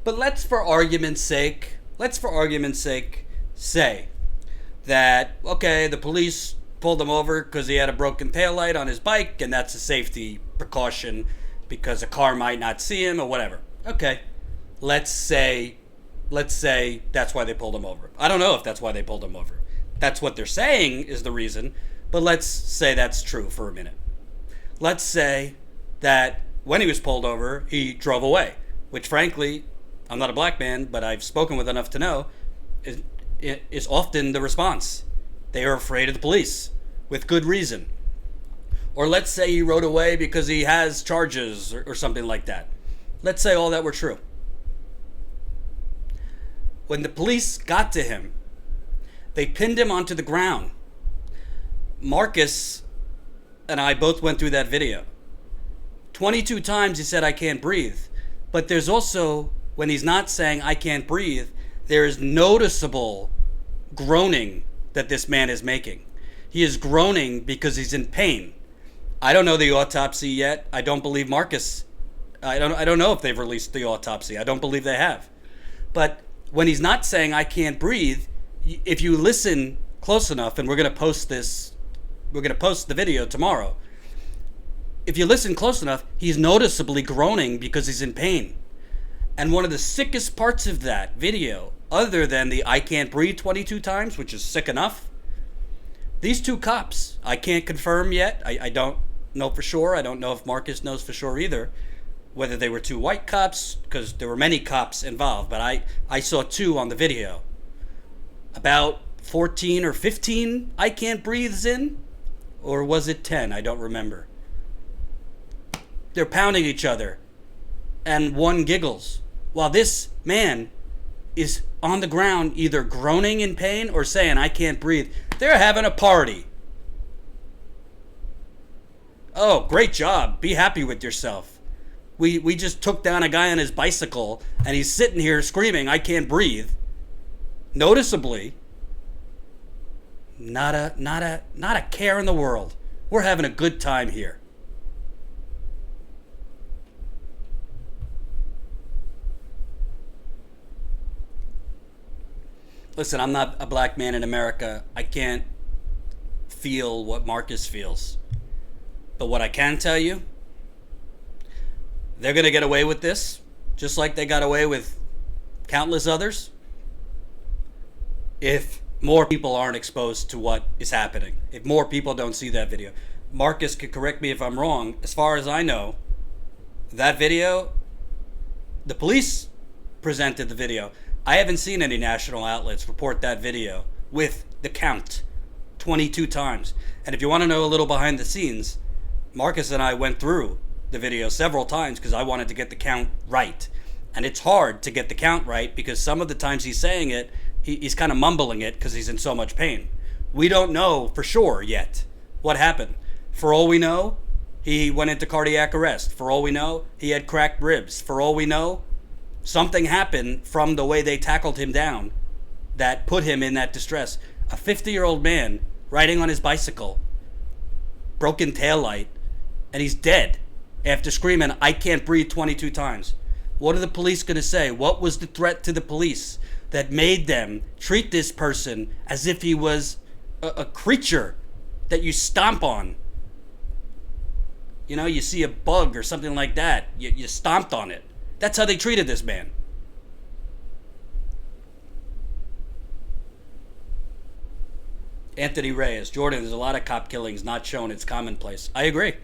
But let's for argument's sake say that, okay, the police pulled him over because he had a broken taillight on his bike, and that's a safety precaution because a car might not see him or whatever. Okay, let's say that's why they pulled him over. I don't know if that's why they pulled him over. That's what they're saying is the reason, but let's say that's true for a minute. Let's say that when he was pulled over, he drove away, which frankly, I'm not a black man, but I've spoken with enough to know, is often the response. They are afraid of the police, with good reason. Or let's say he rode away because he has charges or something like that. Let's say all that were true. When the police got to him, they pinned him onto the ground. Marcus and I both went through that video. 22 times he said, "I can't breathe." But there's also, when he's not saying, "I can't breathe," there is noticeable groaning that this man is making. He is groaning because he's in pain. I don't know the autopsy yet. I don't believe Marcus. I don't know if they've released the autopsy. I don't believe they have. But when he's not saying, "I can't breathe," if you listen close enough, and we're going to post the video tomorrow. If you listen close enough, he's noticeably groaning because he's in pain. And one of the sickest parts of that video, other than the "I can't breathe" 22 times, which is sick enough, these 2 cops, I can't confirm yet. I don't know for sure. I don't know if Marcus knows for sure either. whether they were two white cops, because there were many cops involved, but I saw two on the video. About 14 or 15 I can't breathes in, or was it 10? I don't remember. They're pounding each other, and one giggles, while this man is on the ground either groaning in pain or saying, I can't breathe. They're having a party. Oh, great job. Be happy with yourself. We just took down a guy on his bicycle, and he's sitting here screaming, I can't breathe. Noticeably, not a care in the world. We're having a good time here. Listen, I'm not a black man in America. I can't feel what Marcus feels. But what I can tell you, they're going to get away with this, just like they got away with countless others, if more people aren't exposed to what is happening, if more people don't see that video. Marcus could correct me if I'm wrong. As far as I know, that video, the police presented the video. I haven't seen any national outlets report that video with the count 22 times. And if you want to know a little behind the scenes, Marcus and I went through the video several times because I wanted to get the count right. And it's hard to get the count right because some of the times he's saying it, he's kind of mumbling it because he's in so much pain. We don't know for sure yet what happened. For all we know, he went into cardiac arrest. For all we know, he had cracked ribs. For all we know, something happened from the way they tackled him down that put him in that distress. A 50-year-old man riding on his bicycle, broken taillight, and he's dead after screaming, I can't breathe 22 times. What are the police going to say? What was the threat to the police that made them treat this person as if he was a creature that you stomp on? You know, you see a bug or something like that, you stomped on it. That's how they treated this man. Anthony Reyes, Jordan, there's a lot of cop killings not shown. It's commonplace. I agree.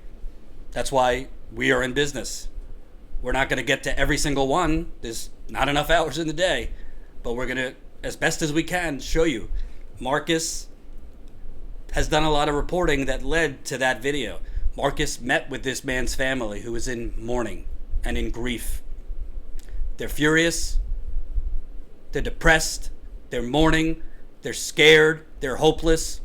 That's why we are in business. We're not going to get to every single one. There's not enough hours in the day. But we're going to, as best as we can, show you. Marcus has done a lot of reporting that led to that video. Marcus met with this man's family who was in mourning and in grief. They're furious, they're depressed, they're mourning, they're scared, they're hopeless.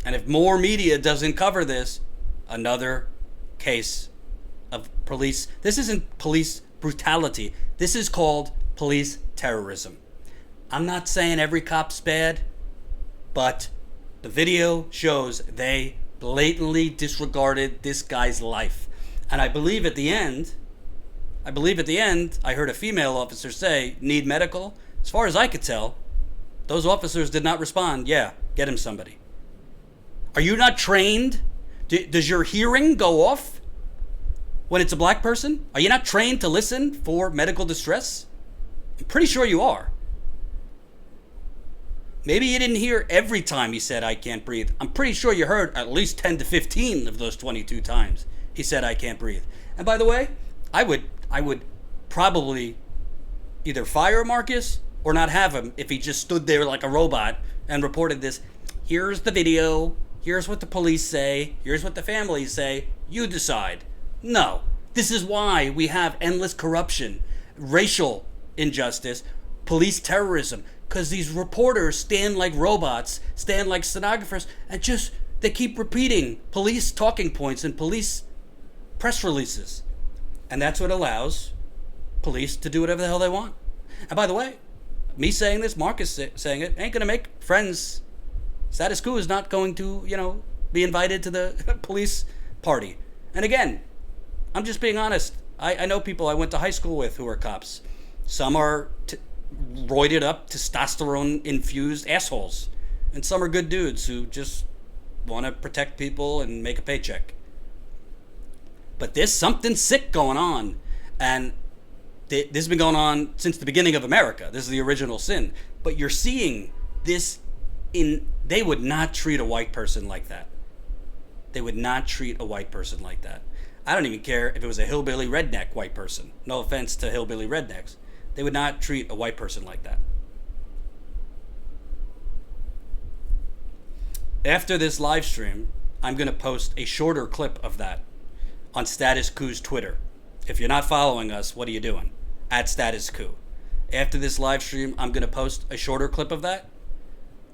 And if more media doesn't cover this, another case of police. This isn't police brutality. This is called police terrorism. I'm not saying every cop's bad, but the video shows they blatantly disregarded this guy's life. And I believe at the end, I heard a female officer say, need medical. As far as I could tell, those officers did not respond, yeah, get him somebody. Are you not trained? Does your hearing go off when it's a black person? Are you not trained to listen for medical distress? I'm pretty sure you are. Maybe you didn't hear every time he said, I can't breathe. I'm pretty sure you heard at least 10 to 15 of those 22 times he said, I can't breathe. And by the way, I would probably either fire Marcus or not have him if he just stood there like a robot and reported this. Here's the video. Here's what the police say. Here's what the families say. You decide. No. This is why we have endless corruption, racial injustice, police terrorism, because these reporters stand like robots, stand like stenographers, and just, they keep repeating police talking points and police press releases. And that's what allows police to do whatever the hell they want. And by the way, me saying this, Marcus saying it, ain't going to make friends. Status quo is not going to, be invited to the police party. And again, I'm just being honest. I know people I went to high school with who are cops. Some are roided up, testosterone-infused assholes. And some are good dudes who just want to protect people and make a paycheck. But there's something sick going on. And this has been going on since the beginning of America. This is the original sin. But you're seeing this they would not treat a white person like that. They would not treat a white person like that. I don't even care if it was a hillbilly redneck white person. No offense to hillbilly rednecks. They would not treat a white person like that. After this live stream, I'm going to post a shorter clip of that on Status Quo's Twitter. If you're not following us, what are you doing? At Status Quo. After this live stream, I'm going to post a shorter clip of that.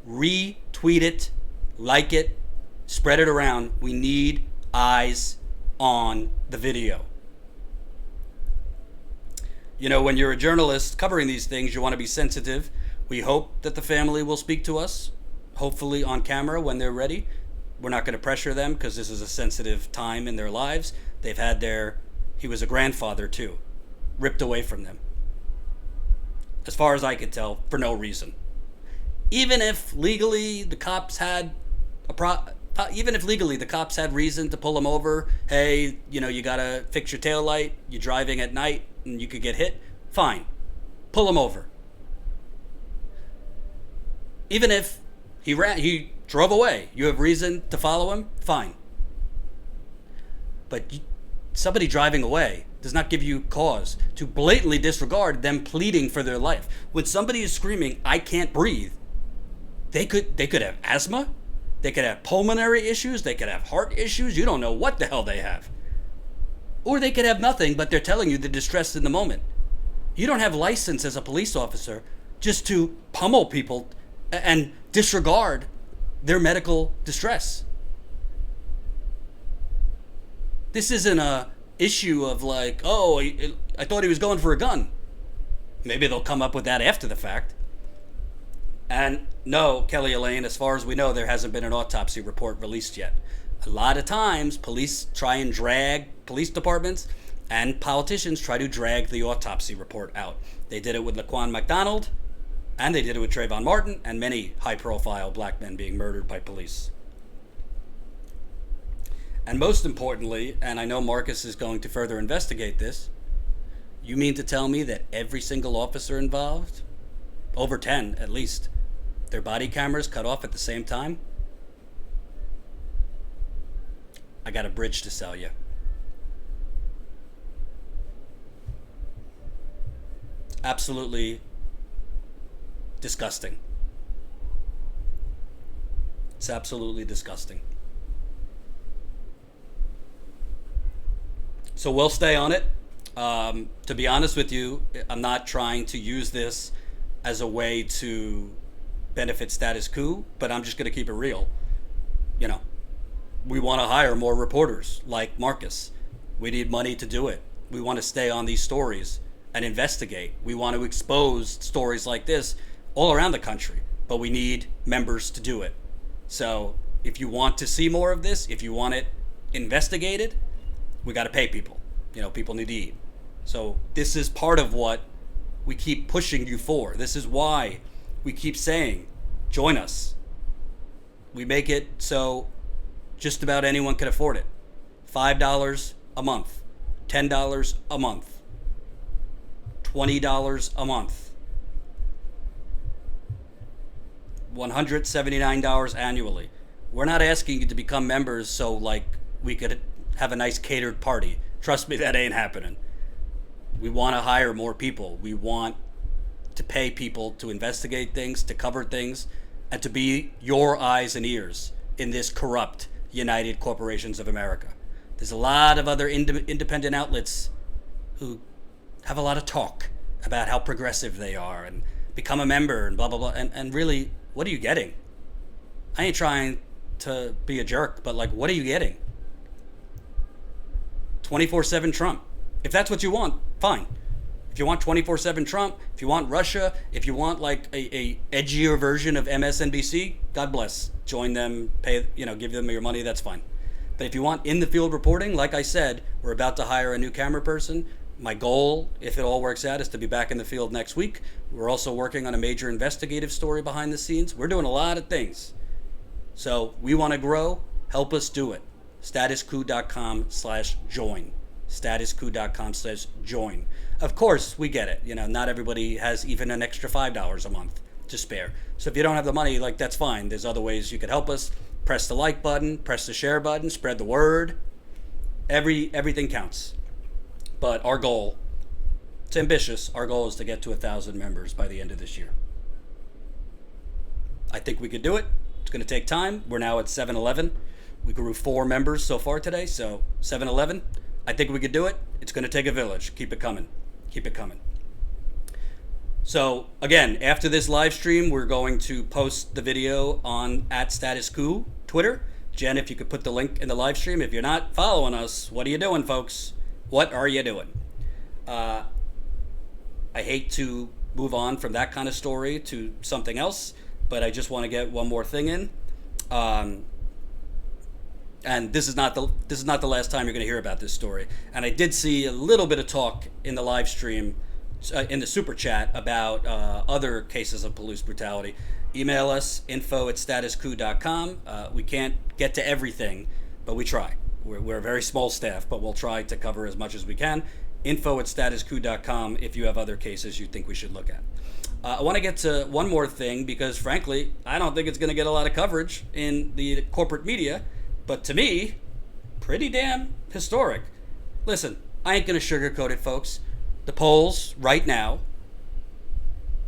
Retweet it, like it, spread it around. We need eyes on the video. You know, when you're a journalist covering these things, you want to be sensitive. We hope that the family will speak to us, hopefully on camera when they're ready. We're not going to pressure them because this is a sensitive time in their lives. They've had he was a grandfather too, ripped away from them. As far as I could tell, for no reason. Even if legally the cops had reason to pull him over, hey, you know, you gotta fix your taillight, you're driving at night and you could get hit, fine. Pull him over. Even if he drove away, you have reason to follow him, fine. But somebody driving away does not give you cause to blatantly disregard them pleading for their life. When somebody is screaming, I can't breathe, they could have asthma, they could have pulmonary issues, they could have heart issues, you don't know what the hell they have. Or they could have nothing, but they're telling you the distress in the moment. You don't have license as a police officer just to pummel people and disregard their medical distress. This isn't a issue of like, oh, I thought he was going for a gun. Maybe they'll come up with that after the fact. And no, Kelly Elaine, as far as we know, there hasn't been an autopsy report released yet. A lot of times, police try and drag police departments and politicians try to drag the autopsy report out. They did it with Laquan McDonald, and they did it with Trayvon Martin, and many high-profile black men being murdered by police. And most importantly, and I know Marcus is going to further investigate this, you mean to tell me that every single officer involved, over 10 at least, their body cameras cut off at the same time? I got a bridge to sell you. Absolutely disgusting. It's absolutely disgusting. So we'll stay on it. To be honest with you, I'm not trying to use this as a way to benefit Status Quo, but I'm just going to keep it real. You know, we want to hire more reporters like Marcus. We need money to do it. We want to stay on these stories and investigate. We want to expose stories like this all around the country, but we need members to do it. So if you want to see more of this, if you want it investigated, we got to pay people. You know, people need to eat. So this is part of what we keep pushing you for. This is why we keep saying, join us. We make it so just about anyone can afford it. $5 a month, $10 a month, $20 a month, $179 annually. We're not asking you to become members so like we could have a nice catered party. Trust me, that ain't happening. We want to hire more people. We want to pay people to investigate things, to cover things, and to be your eyes and ears in this corrupt United Corporations of America. There's a lot of other independent outlets who have a lot of talk about how progressive they are and become a member and blah, blah, blah. And really, what are you getting? I ain't trying to be a jerk, but like, what are you getting? 24/7 Trump. If that's what you want, fine. If you want 24/7 Trump, if you want Russia, if you want like a edgier version of MSNBC, God bless. Join them, pay, give them your money, that's fine. But if you want in the field reporting, like I said, we're about to hire a new camera person. My goal, if it all works out, is to be back in the field next week. We're also working on a major investigative story behind the scenes. We're doing a lot of things. So we want to grow. Help us do it. Statusquo.com/join. Statusquo.com/join. Of course, we get it. Not everybody has even an extra $5 a month to spare. So if you don't have the money, that's fine. There's other ways you could help us. Press the like button, press the share button, spread the word. Everything counts. But our goal, it's ambitious. Our goal is to get to 1,000 members by the end of this year. I think we could do it. It's going to take time. We're now at 711. We grew 4 members so far today, so 711. I think we could do it. It's going to take a village. Keep it coming. Keep it coming. So, again, after this live stream, we're going to post the video on @StatusQuo Twitter. Jen, if you could put the link in the live stream. If you're not following us, what are you doing, folks? What are you doing? I hate to move on from that kind of story to something else, but I just want to get one more thing in. And this is not the last time you're going to hear about this story. And I did see a little bit of talk in the live stream, in the super chat, about other cases of police brutality. Email us, info@statusquo.com. We can't get to everything, but we try. We're a very small staff, but we'll try to cover as much as we can. Info@statusquo.com if you have other cases you think we should look at. I want to get to one more thing because, frankly, I don't think it's going to get a lot of coverage in the corporate media, but to me, pretty damn historic. Listen, I ain't going to sugarcoat it, folks. The polls right now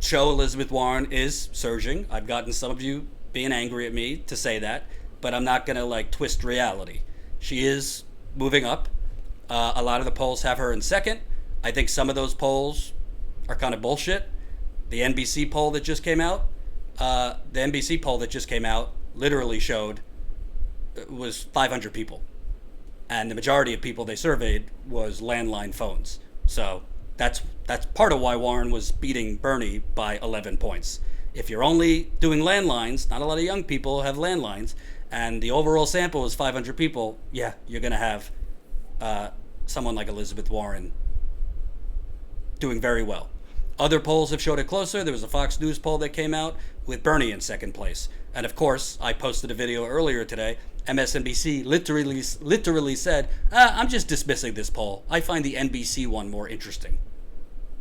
show Elizabeth Warren is surging. I've gotten some of you being angry at me to say that, but I'm not going to twist reality. She is moving up. A lot of the polls have her in second. I think some of those polls are kind of bullshit. The NBC poll that just came out, literally showed it was 500 people. And the majority of people they surveyed was landline phones. So that's part of why Warren was beating Bernie by 11 points. If you're only doing landlines, not a lot of young people have landlines, and the overall sample is 500 people, yeah, you're going to have someone like Elizabeth Warren doing very well. Other polls have showed it closer. There was a Fox News poll that came out with Bernie in second place. And of course, I posted a video earlier today. MSNBC literally said, I'm just dismissing this poll. I find the NBC one more interesting.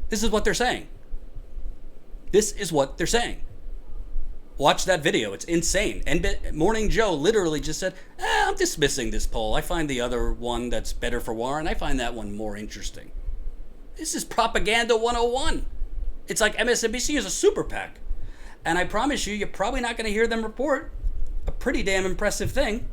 This is what they're saying. This is what they're saying. Watch that video. It's insane. Morning Joe literally just said, I'm dismissing this poll. I find the other one that's better for Warren. I find that one more interesting. This is propaganda 101. It's like MSNBC is a super PAC. And I promise you, you're probably not going to hear them report a pretty damn impressive thing.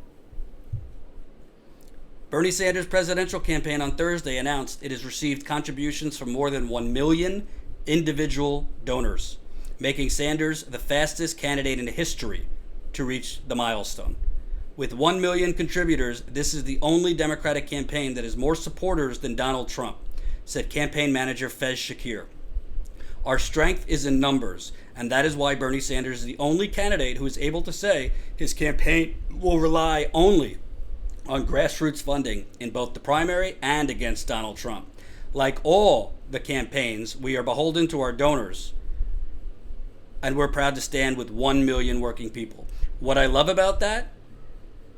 Bernie Sanders' presidential campaign on Thursday announced it has received contributions from more than 1 million individual donors, making Sanders the fastest candidate in history to reach the milestone. With 1 million contributors, this is the only Democratic campaign that has more supporters than Donald Trump, said campaign manager Fez Shakir. Our strength is in numbers, and that is why Bernie Sanders is the only candidate who is able to say his campaign will rely only on grassroots funding in both the primary and against Donald Trump. Like all the campaigns, we are beholden to our donors, and we're proud to stand with 1 million working people. What I love about that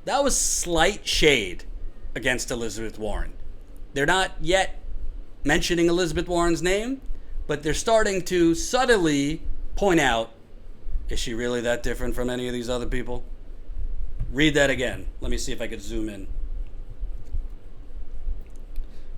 was slight shade against Elizabeth Warren. They're not yet mentioning Elizabeth Warren's name, but they're starting to subtly point out, is she really that different from any of these other people? Read that again. Let me see if I could zoom in.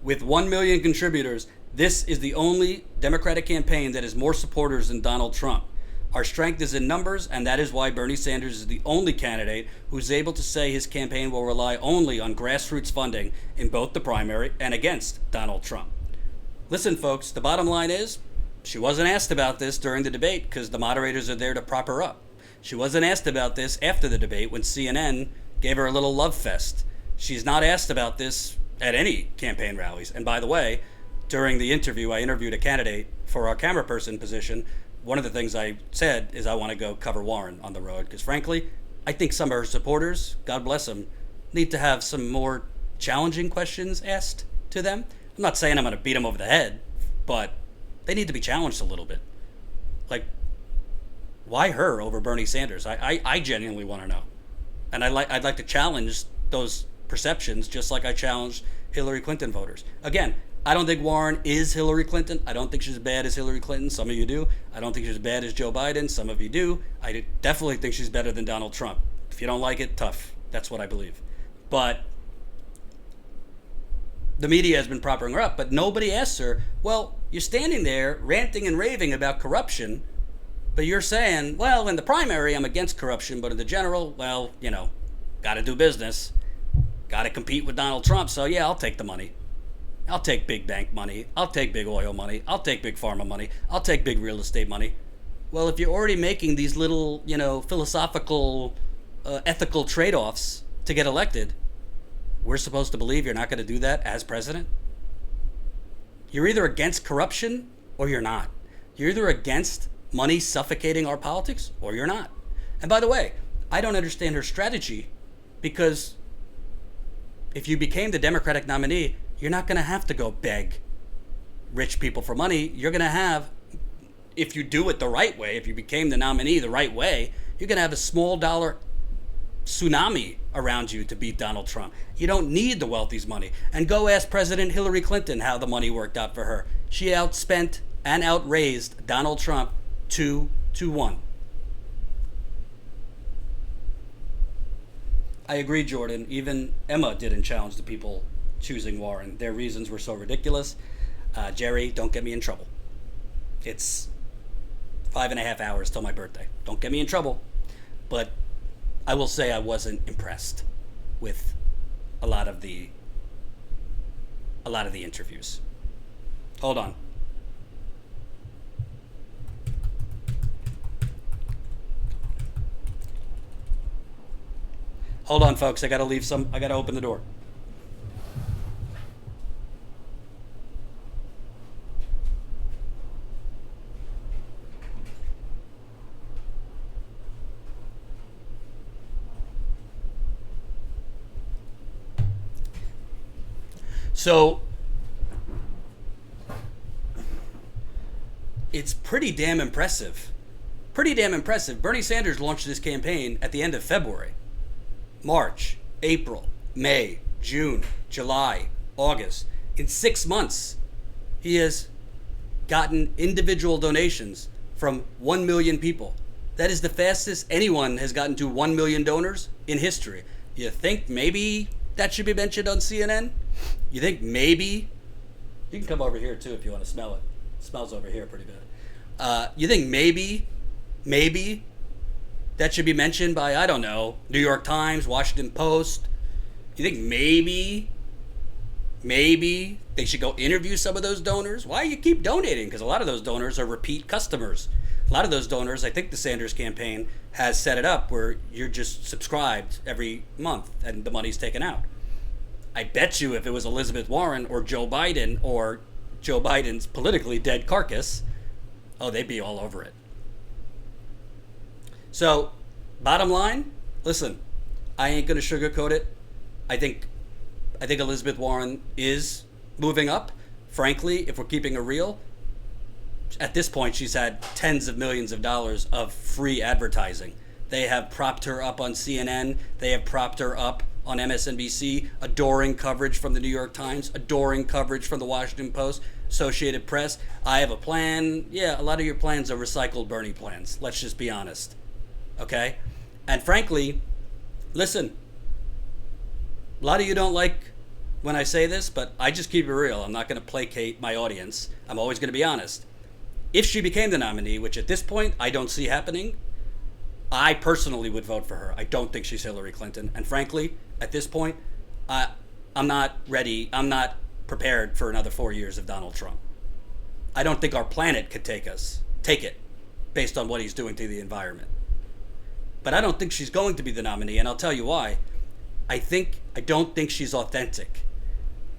With 1 million contributors, this is the only Democratic campaign that has more supporters than Donald Trump. Our strength is in numbers, and that is why Bernie Sanders is the only candidate who's able to say his campaign will rely only on grassroots funding in both the primary and against Donald Trump. Listen, folks, the bottom line is she wasn't asked about this during the debate because the moderators are there to prop her up. She wasn't asked about this after the debate when CNN gave her a little love fest. She's not asked about this at any campaign rallies. And by the way, during the interview, I interviewed a candidate for our camera person position. One of the things I said is I want to go cover Warren on the road because, frankly, I think some of her supporters, God bless them, need to have some more challenging questions asked to them. I'm not saying I'm going to beat them over the head, but they need to be challenged a little bit. Like, why her over Bernie Sanders? I genuinely want to know. And I'd like to challenge those perceptions just like I challenged Hillary Clinton voters. Again, I don't think Warren is Hillary Clinton. I don't think she's as bad as Hillary Clinton. Some of you do. I don't think she's as bad as Joe Biden. Some of you do. I definitely think she's better than Donald Trump. If you don't like it, tough. That's what I believe. But the media has been propping her up, but nobody asks her, well, you're standing there ranting and raving about corruption, but you're saying, well, in the primary, I'm against corruption, but in the general, well, got to do business. Got to compete with Donald Trump, so yeah, I'll take the money. I'll take big bank money. I'll take big oil money. I'll take big pharma money. I'll take big real estate money. Well, if you're already making these little, philosophical, ethical trade-offs to get elected, we're supposed to believe you're not going to do that as president? You're either against corruption or you're not. You're either against money suffocating our politics or you're not. And by the way, I don't understand her strategy, because if you became the Democratic nominee, you're not going to have to go beg rich people for money. You're going to have, if you do it the right way, if you became the nominee the right way, you're going to have a small dollar tsunami around you to beat Donald Trump. You don't need the wealthy's money. And go ask President Hillary Clinton how the money worked out for her. She outspent and outraised Donald Trump 2-1. I agree, Jordan. Even Emma didn't challenge the people choosing Warren. Their reasons were so ridiculous. Jerry, don't get me in trouble. It's 5.5 hours till my birthday. Don't get me in trouble. But I will say I wasn't impressed with a lot of the interviews. Hold on. Hold on, folks. I gotta open the door. So it's pretty damn impressive. Bernie Sanders launched this campaign at the end of February. March, April, May, June, July, August. In 6 months, he has gotten individual donations from 1 million people. That is the fastest anyone has gotten to 1 million donors in history. You think maybe that should be mentioned on CNN? You think maybe? You can come over here too if you want to smell it. It smells over here pretty bad. You think maybe that should be mentioned by, I don't know, New York Times, Washington Post? You think maybe they should go interview some of those donors? Why do you keep donating? Because a lot of those donors are repeat customers. A lot of those donors, I think the Sanders campaign has set it up where you're just subscribed every month and the money's taken out. I bet you if it was Elizabeth Warren or Joe Biden or Joe Biden's politically dead carcass, they'd be all over it. So, bottom line, listen, I ain't going to sugarcoat it. I think Elizabeth Warren is moving up. Frankly, if we're keeping it real, at this point, she's had tens of millions of dollars of free advertising. They have propped her up on CNN. They have propped her up on MSNBC, adoring coverage from the New York Times, adoring coverage from the Washington Post, Associated Press. I have a plan. Yeah, a lot of your plans are recycled Bernie plans. Let's just be honest. Okay? And frankly, listen, a lot of you don't like when I say this, but I just keep it real. I'm not going to placate my audience. I'm always going to be honest. If she became the nominee, which at this point I don't see happening, I personally would vote for her. I don't think she's Hillary Clinton. And frankly, at this point, I'm not ready. I'm not prepared for another 4 years of Donald Trump. I don't think our planet could take it, based on what he's doing to the environment. But I don't think she's going to be the nominee, and I'll tell you why. I don't think she's authentic.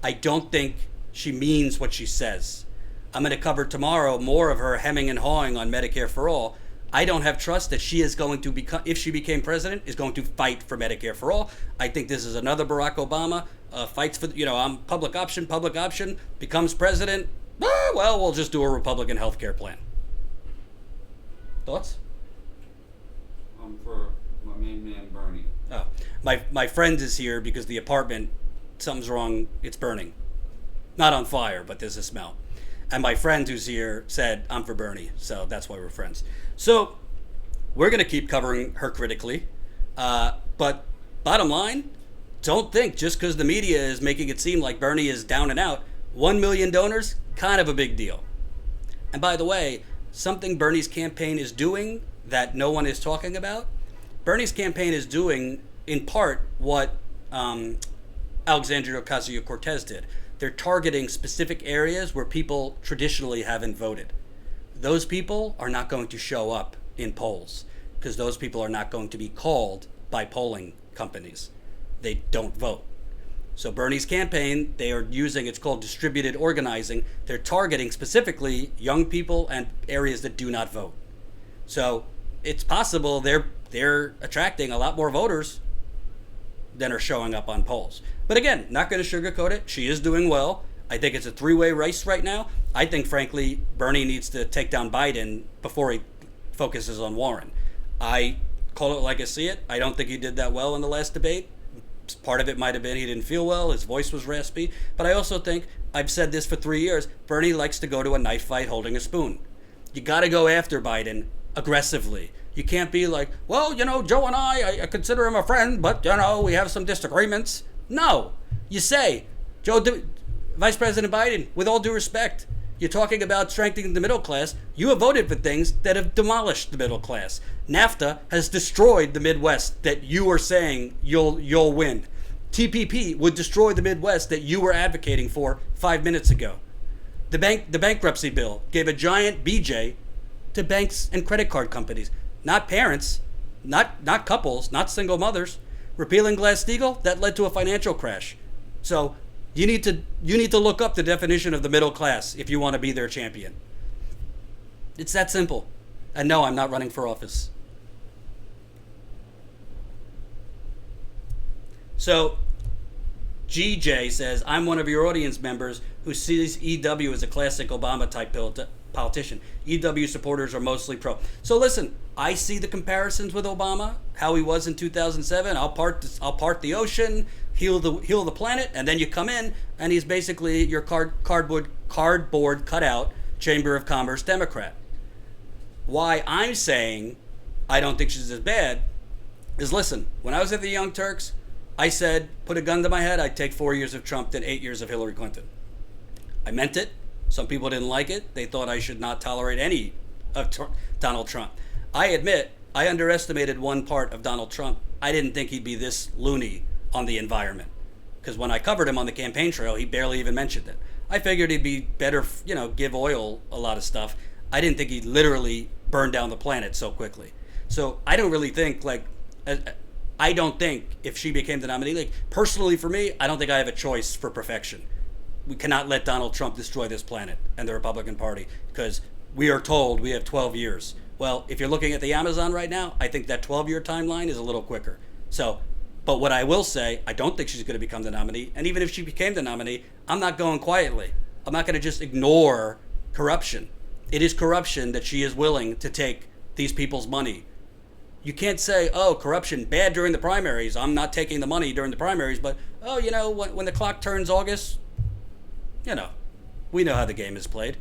I don't think she means what she says. I'm going to cover tomorrow more of her hemming and hawing on Medicare for All. I don't have trust that she is going to become, if she became president, is going to fight for Medicare for all. I think this is another Barack Obama, fights for, I'm public option, becomes president. Well, we'll just do a Republican health care plan. Thoughts? For my main man, Bernie. Oh, my friend is here because the apartment, something's wrong, it's burning. Not on fire, but there's a smell. And my friend who's here said, I'm for Bernie, so that's why we're friends. So we're going to keep covering her critically. But bottom line, don't think just because the media is making it seem like Bernie is down and out, 1 million donors, kind of a big deal. And by the way, something Bernie's campaign is doing that no one is talking about, Bernie's campaign is doing in part what Alexandria Ocasio-Cortez did. They're targeting specific areas where people traditionally haven't voted. Those people are not going to show up in polls because those people are not going to be called by polling companies. They don't vote. So Bernie's campaign, they are using, it's called distributed organizing. They're targeting specifically young people and areas that do not vote. So it's possible they're attracting a lot more voters than are showing up on polls. But again, not going to sugarcoat it. She is doing well. I think it's a three-way race right now. I think, frankly, Bernie needs to take down Biden before he focuses on Warren. I call it like I see it. I don't think he did that well in the last debate. Part of it might have been he didn't feel well, his voice was raspy. But I also think, I've said this for 3 years, Bernie likes to go to a knife fight holding a spoon. You got to go after Biden aggressively. You can't be like, well, Joe and I consider him a friend, but, we have some disagreements. No. You say, Vice President Biden, with all due respect, you're talking about strengthening the middle class. You have voted for things that have demolished the middle class. NAFTA has destroyed the Midwest that you are saying you'll win. TPP would destroy the Midwest that you were advocating for 5 minutes ago. The bankruptcy bill gave a giant BJ to banks and credit card companies, not parents, not couples, not single mothers. Repealing Glass-Steagall, that led to a financial crash. So you need to look up the definition of the middle class if you want to be their champion. It's that simple. And no, I'm not running for office. So GJ says, I'm one of your audience members who sees EW as a classic Obama-type politician. EW supporters are mostly pro. So listen, I see the comparisons with Obama, how he was in 2007. I'll part the ocean, heal the planet, and then you come in, and he's basically your cardboard cutout Chamber of Commerce Democrat. Why I'm saying I don't think she's as bad is, listen, when I was at the Young Turks, I said, put a gun to my head, I'd take 4 years of Trump than 8 years of Hillary Clinton. I meant it. Some people didn't like it. They thought I should not tolerate any of Donald Trump. I admit, I underestimated one part of Donald Trump. I didn't think he'd be this loony on the environment. Because when I covered him on the campaign trail, he barely even mentioned it. I figured he'd be better, give oil a lot of stuff. I didn't think he'd literally burn down the planet so quickly. So I don't really think, I don't think if she became the nominee, personally for me, I don't think I have a choice for perfection. We cannot let Donald Trump destroy this planet and the Republican Party because we are told we have 12 years. Well, if you're looking at the Amazon right now, I think that 12-year timeline is a little quicker. So, but what I will say, I don't think she's going to become the nominee. And even if she became the nominee, I'm not going quietly. I'm not going to just ignore corruption. It is corruption that she is willing to take these people's money. You can't say, oh, corruption, bad during the primaries. I'm not taking the money during the primaries. But, when the clock turns August, we know how the game is played.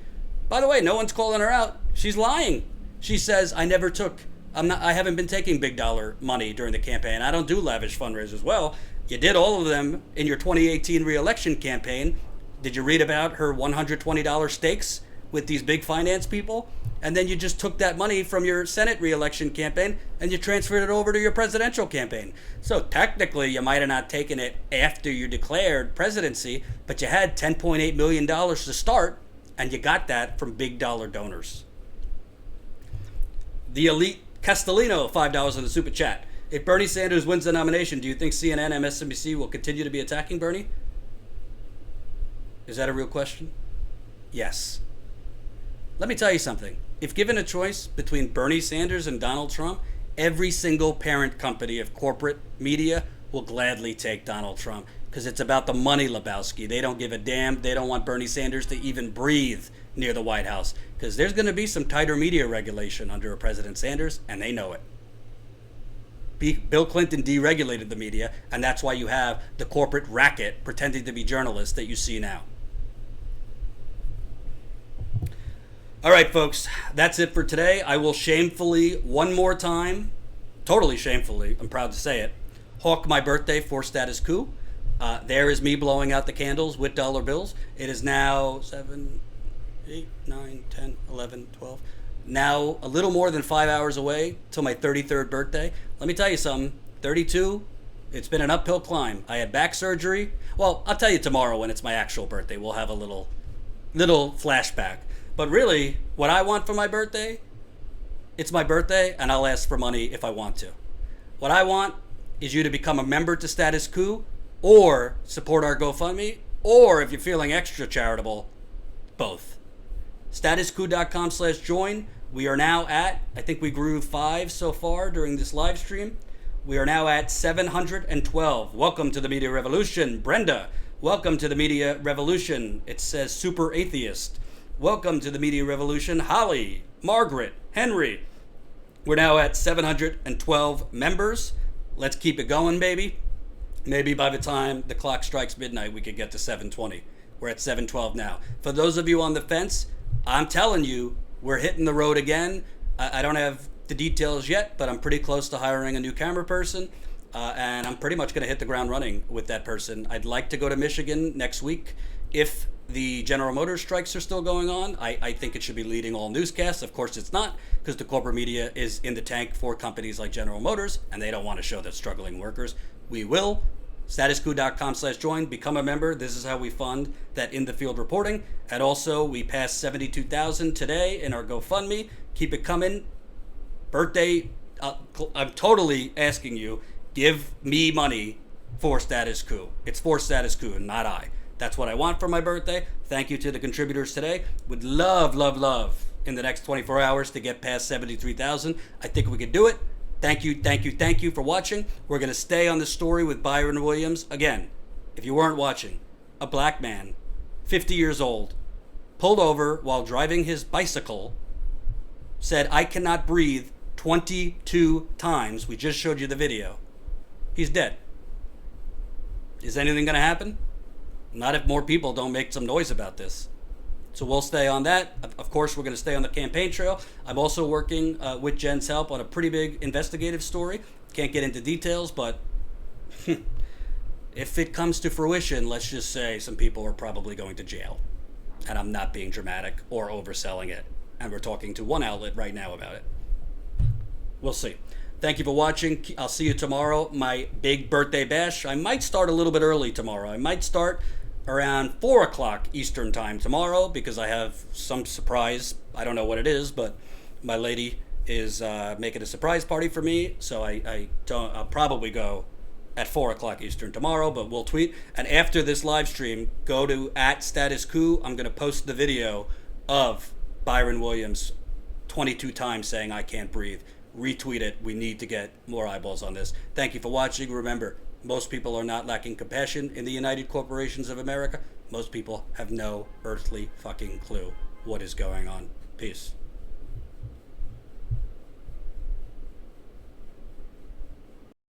By the way, no one's calling her out. She's lying. She says, I haven't been taking big dollar money during the campaign. I don't do lavish fundraisers. Well, you did all of them in your 2018 re-election campaign. Did you read about her $120 stakes with these big finance people? And then you just took that money from your Senate re-election campaign and you transferred it over to your presidential campaign. So technically, you might have not taken it after you declared presidency, but you had $10.8 million to start, and you got that from big dollar donors. The Elite Castellino, $5 in the super chat. If Bernie Sanders wins the nomination, do you think CNN and MSNBC will continue to be attacking Bernie? Is that a real question? Yes. Let me tell you something. If given a choice between Bernie Sanders and Donald Trump, every single parent company of corporate media will gladly take Donald Trump because it's about the money, Lebowski. They don't give a damn. They don't want Bernie Sanders to even breathe near the White House because there's going to be some tighter media regulation under a President Sanders, and they know it. Bill Clinton deregulated the media, and that's why you have the corporate racket pretending to be journalists that you see now. All right, folks, that's it for today. I will shamefully, one more time, totally shamefully, I'm proud to say it, Hawk My Birthday for Status Quo. There is me blowing out the candles with dollar bills. It is now 7, 8, 9, 10, 11, 12. Now a little more than 5 hours away till my 33rd birthday. Let me tell you something. 32, it's been an uphill climb. I had back surgery. Well, I'll tell you tomorrow when it's my actual birthday. We'll have a little flashback. But really, what I want for my birthday, it's my birthday and I'll ask for money if I want to. What I want is you to become a member to Status Quo or support our GoFundMe, or if you're feeling extra charitable, both. Statusquo.com/join. We are now at, I think we grew 5 so far during this live stream. We are now at 712. Welcome to the Media Revolution. Brenda, welcome to the Media Revolution. It says Super Atheist. Welcome to the Media Revolution. Holly, Margaret, Henry. We're now at 712 members. Let's keep it going, baby. Maybe by the time the clock strikes midnight, we could get to 720. We're at 712 now. For those of you on the fence, I'm telling you, we're hitting the road again. I don't have the details yet, but I'm pretty close to hiring a new camera person. And I'm pretty much going to hit the ground running with that person. I'd like to go to Michigan next week. If the General Motors strikes are still going on, I think it should be leading all newscasts. Of course, it's not, because the corporate media is in the tank for companies like General Motors, and they don't want to show the struggling workers. We will. Statusquo.com/join. Become a member. This is how we fund that in the field reporting. And also, we passed 72,000 today in our GoFundMe. Keep it coming. Birthday. I'm totally asking you, give me money for Status Quo. It's for Status Quo, not I. That's what I want for my birthday. Thank you to the contributors today. Would love in the next 24 hours to get past 73,000. I think we could do it. Thank you for watching. We're going to stay on the story with Byron Williams. Again, if you weren't watching, a black man, 50 years old, pulled over while driving his bicycle, said, "I cannot breathe," 22 times. We just showed you the video. He's dead. Is anything going to happen? Not if more people don't make some noise about this. So we'll stay on that. Of course, we're going to stay on the campaign trail. I'm also working with Jen's help on a pretty big investigative story. Can't get into details, but if it comes to fruition, let's just say some people are probably going to jail. And I'm not being dramatic or overselling it. And we're talking to one outlet right now about it. We'll see. Thank you for watching. I'll see you tomorrow. My big birthday bash. I might start a little bit early tomorrow. I might start around 4 o'clock Eastern time tomorrow because I have some surprise. I don't know what it is, but my lady is making a surprise party for me. So I'll probably go at 4 o'clock Eastern tomorrow, but we'll tweet. And after this live stream, go to @StatusQuo. I'm going to post the video of Byron Williams 22 times saying "I can't breathe." Retweet it. We need to get more eyeballs on this. Thank you for watching. Remember, most people are not lacking compassion in the United Corporations of America. Most people have no earthly fucking clue what is going on. Peace.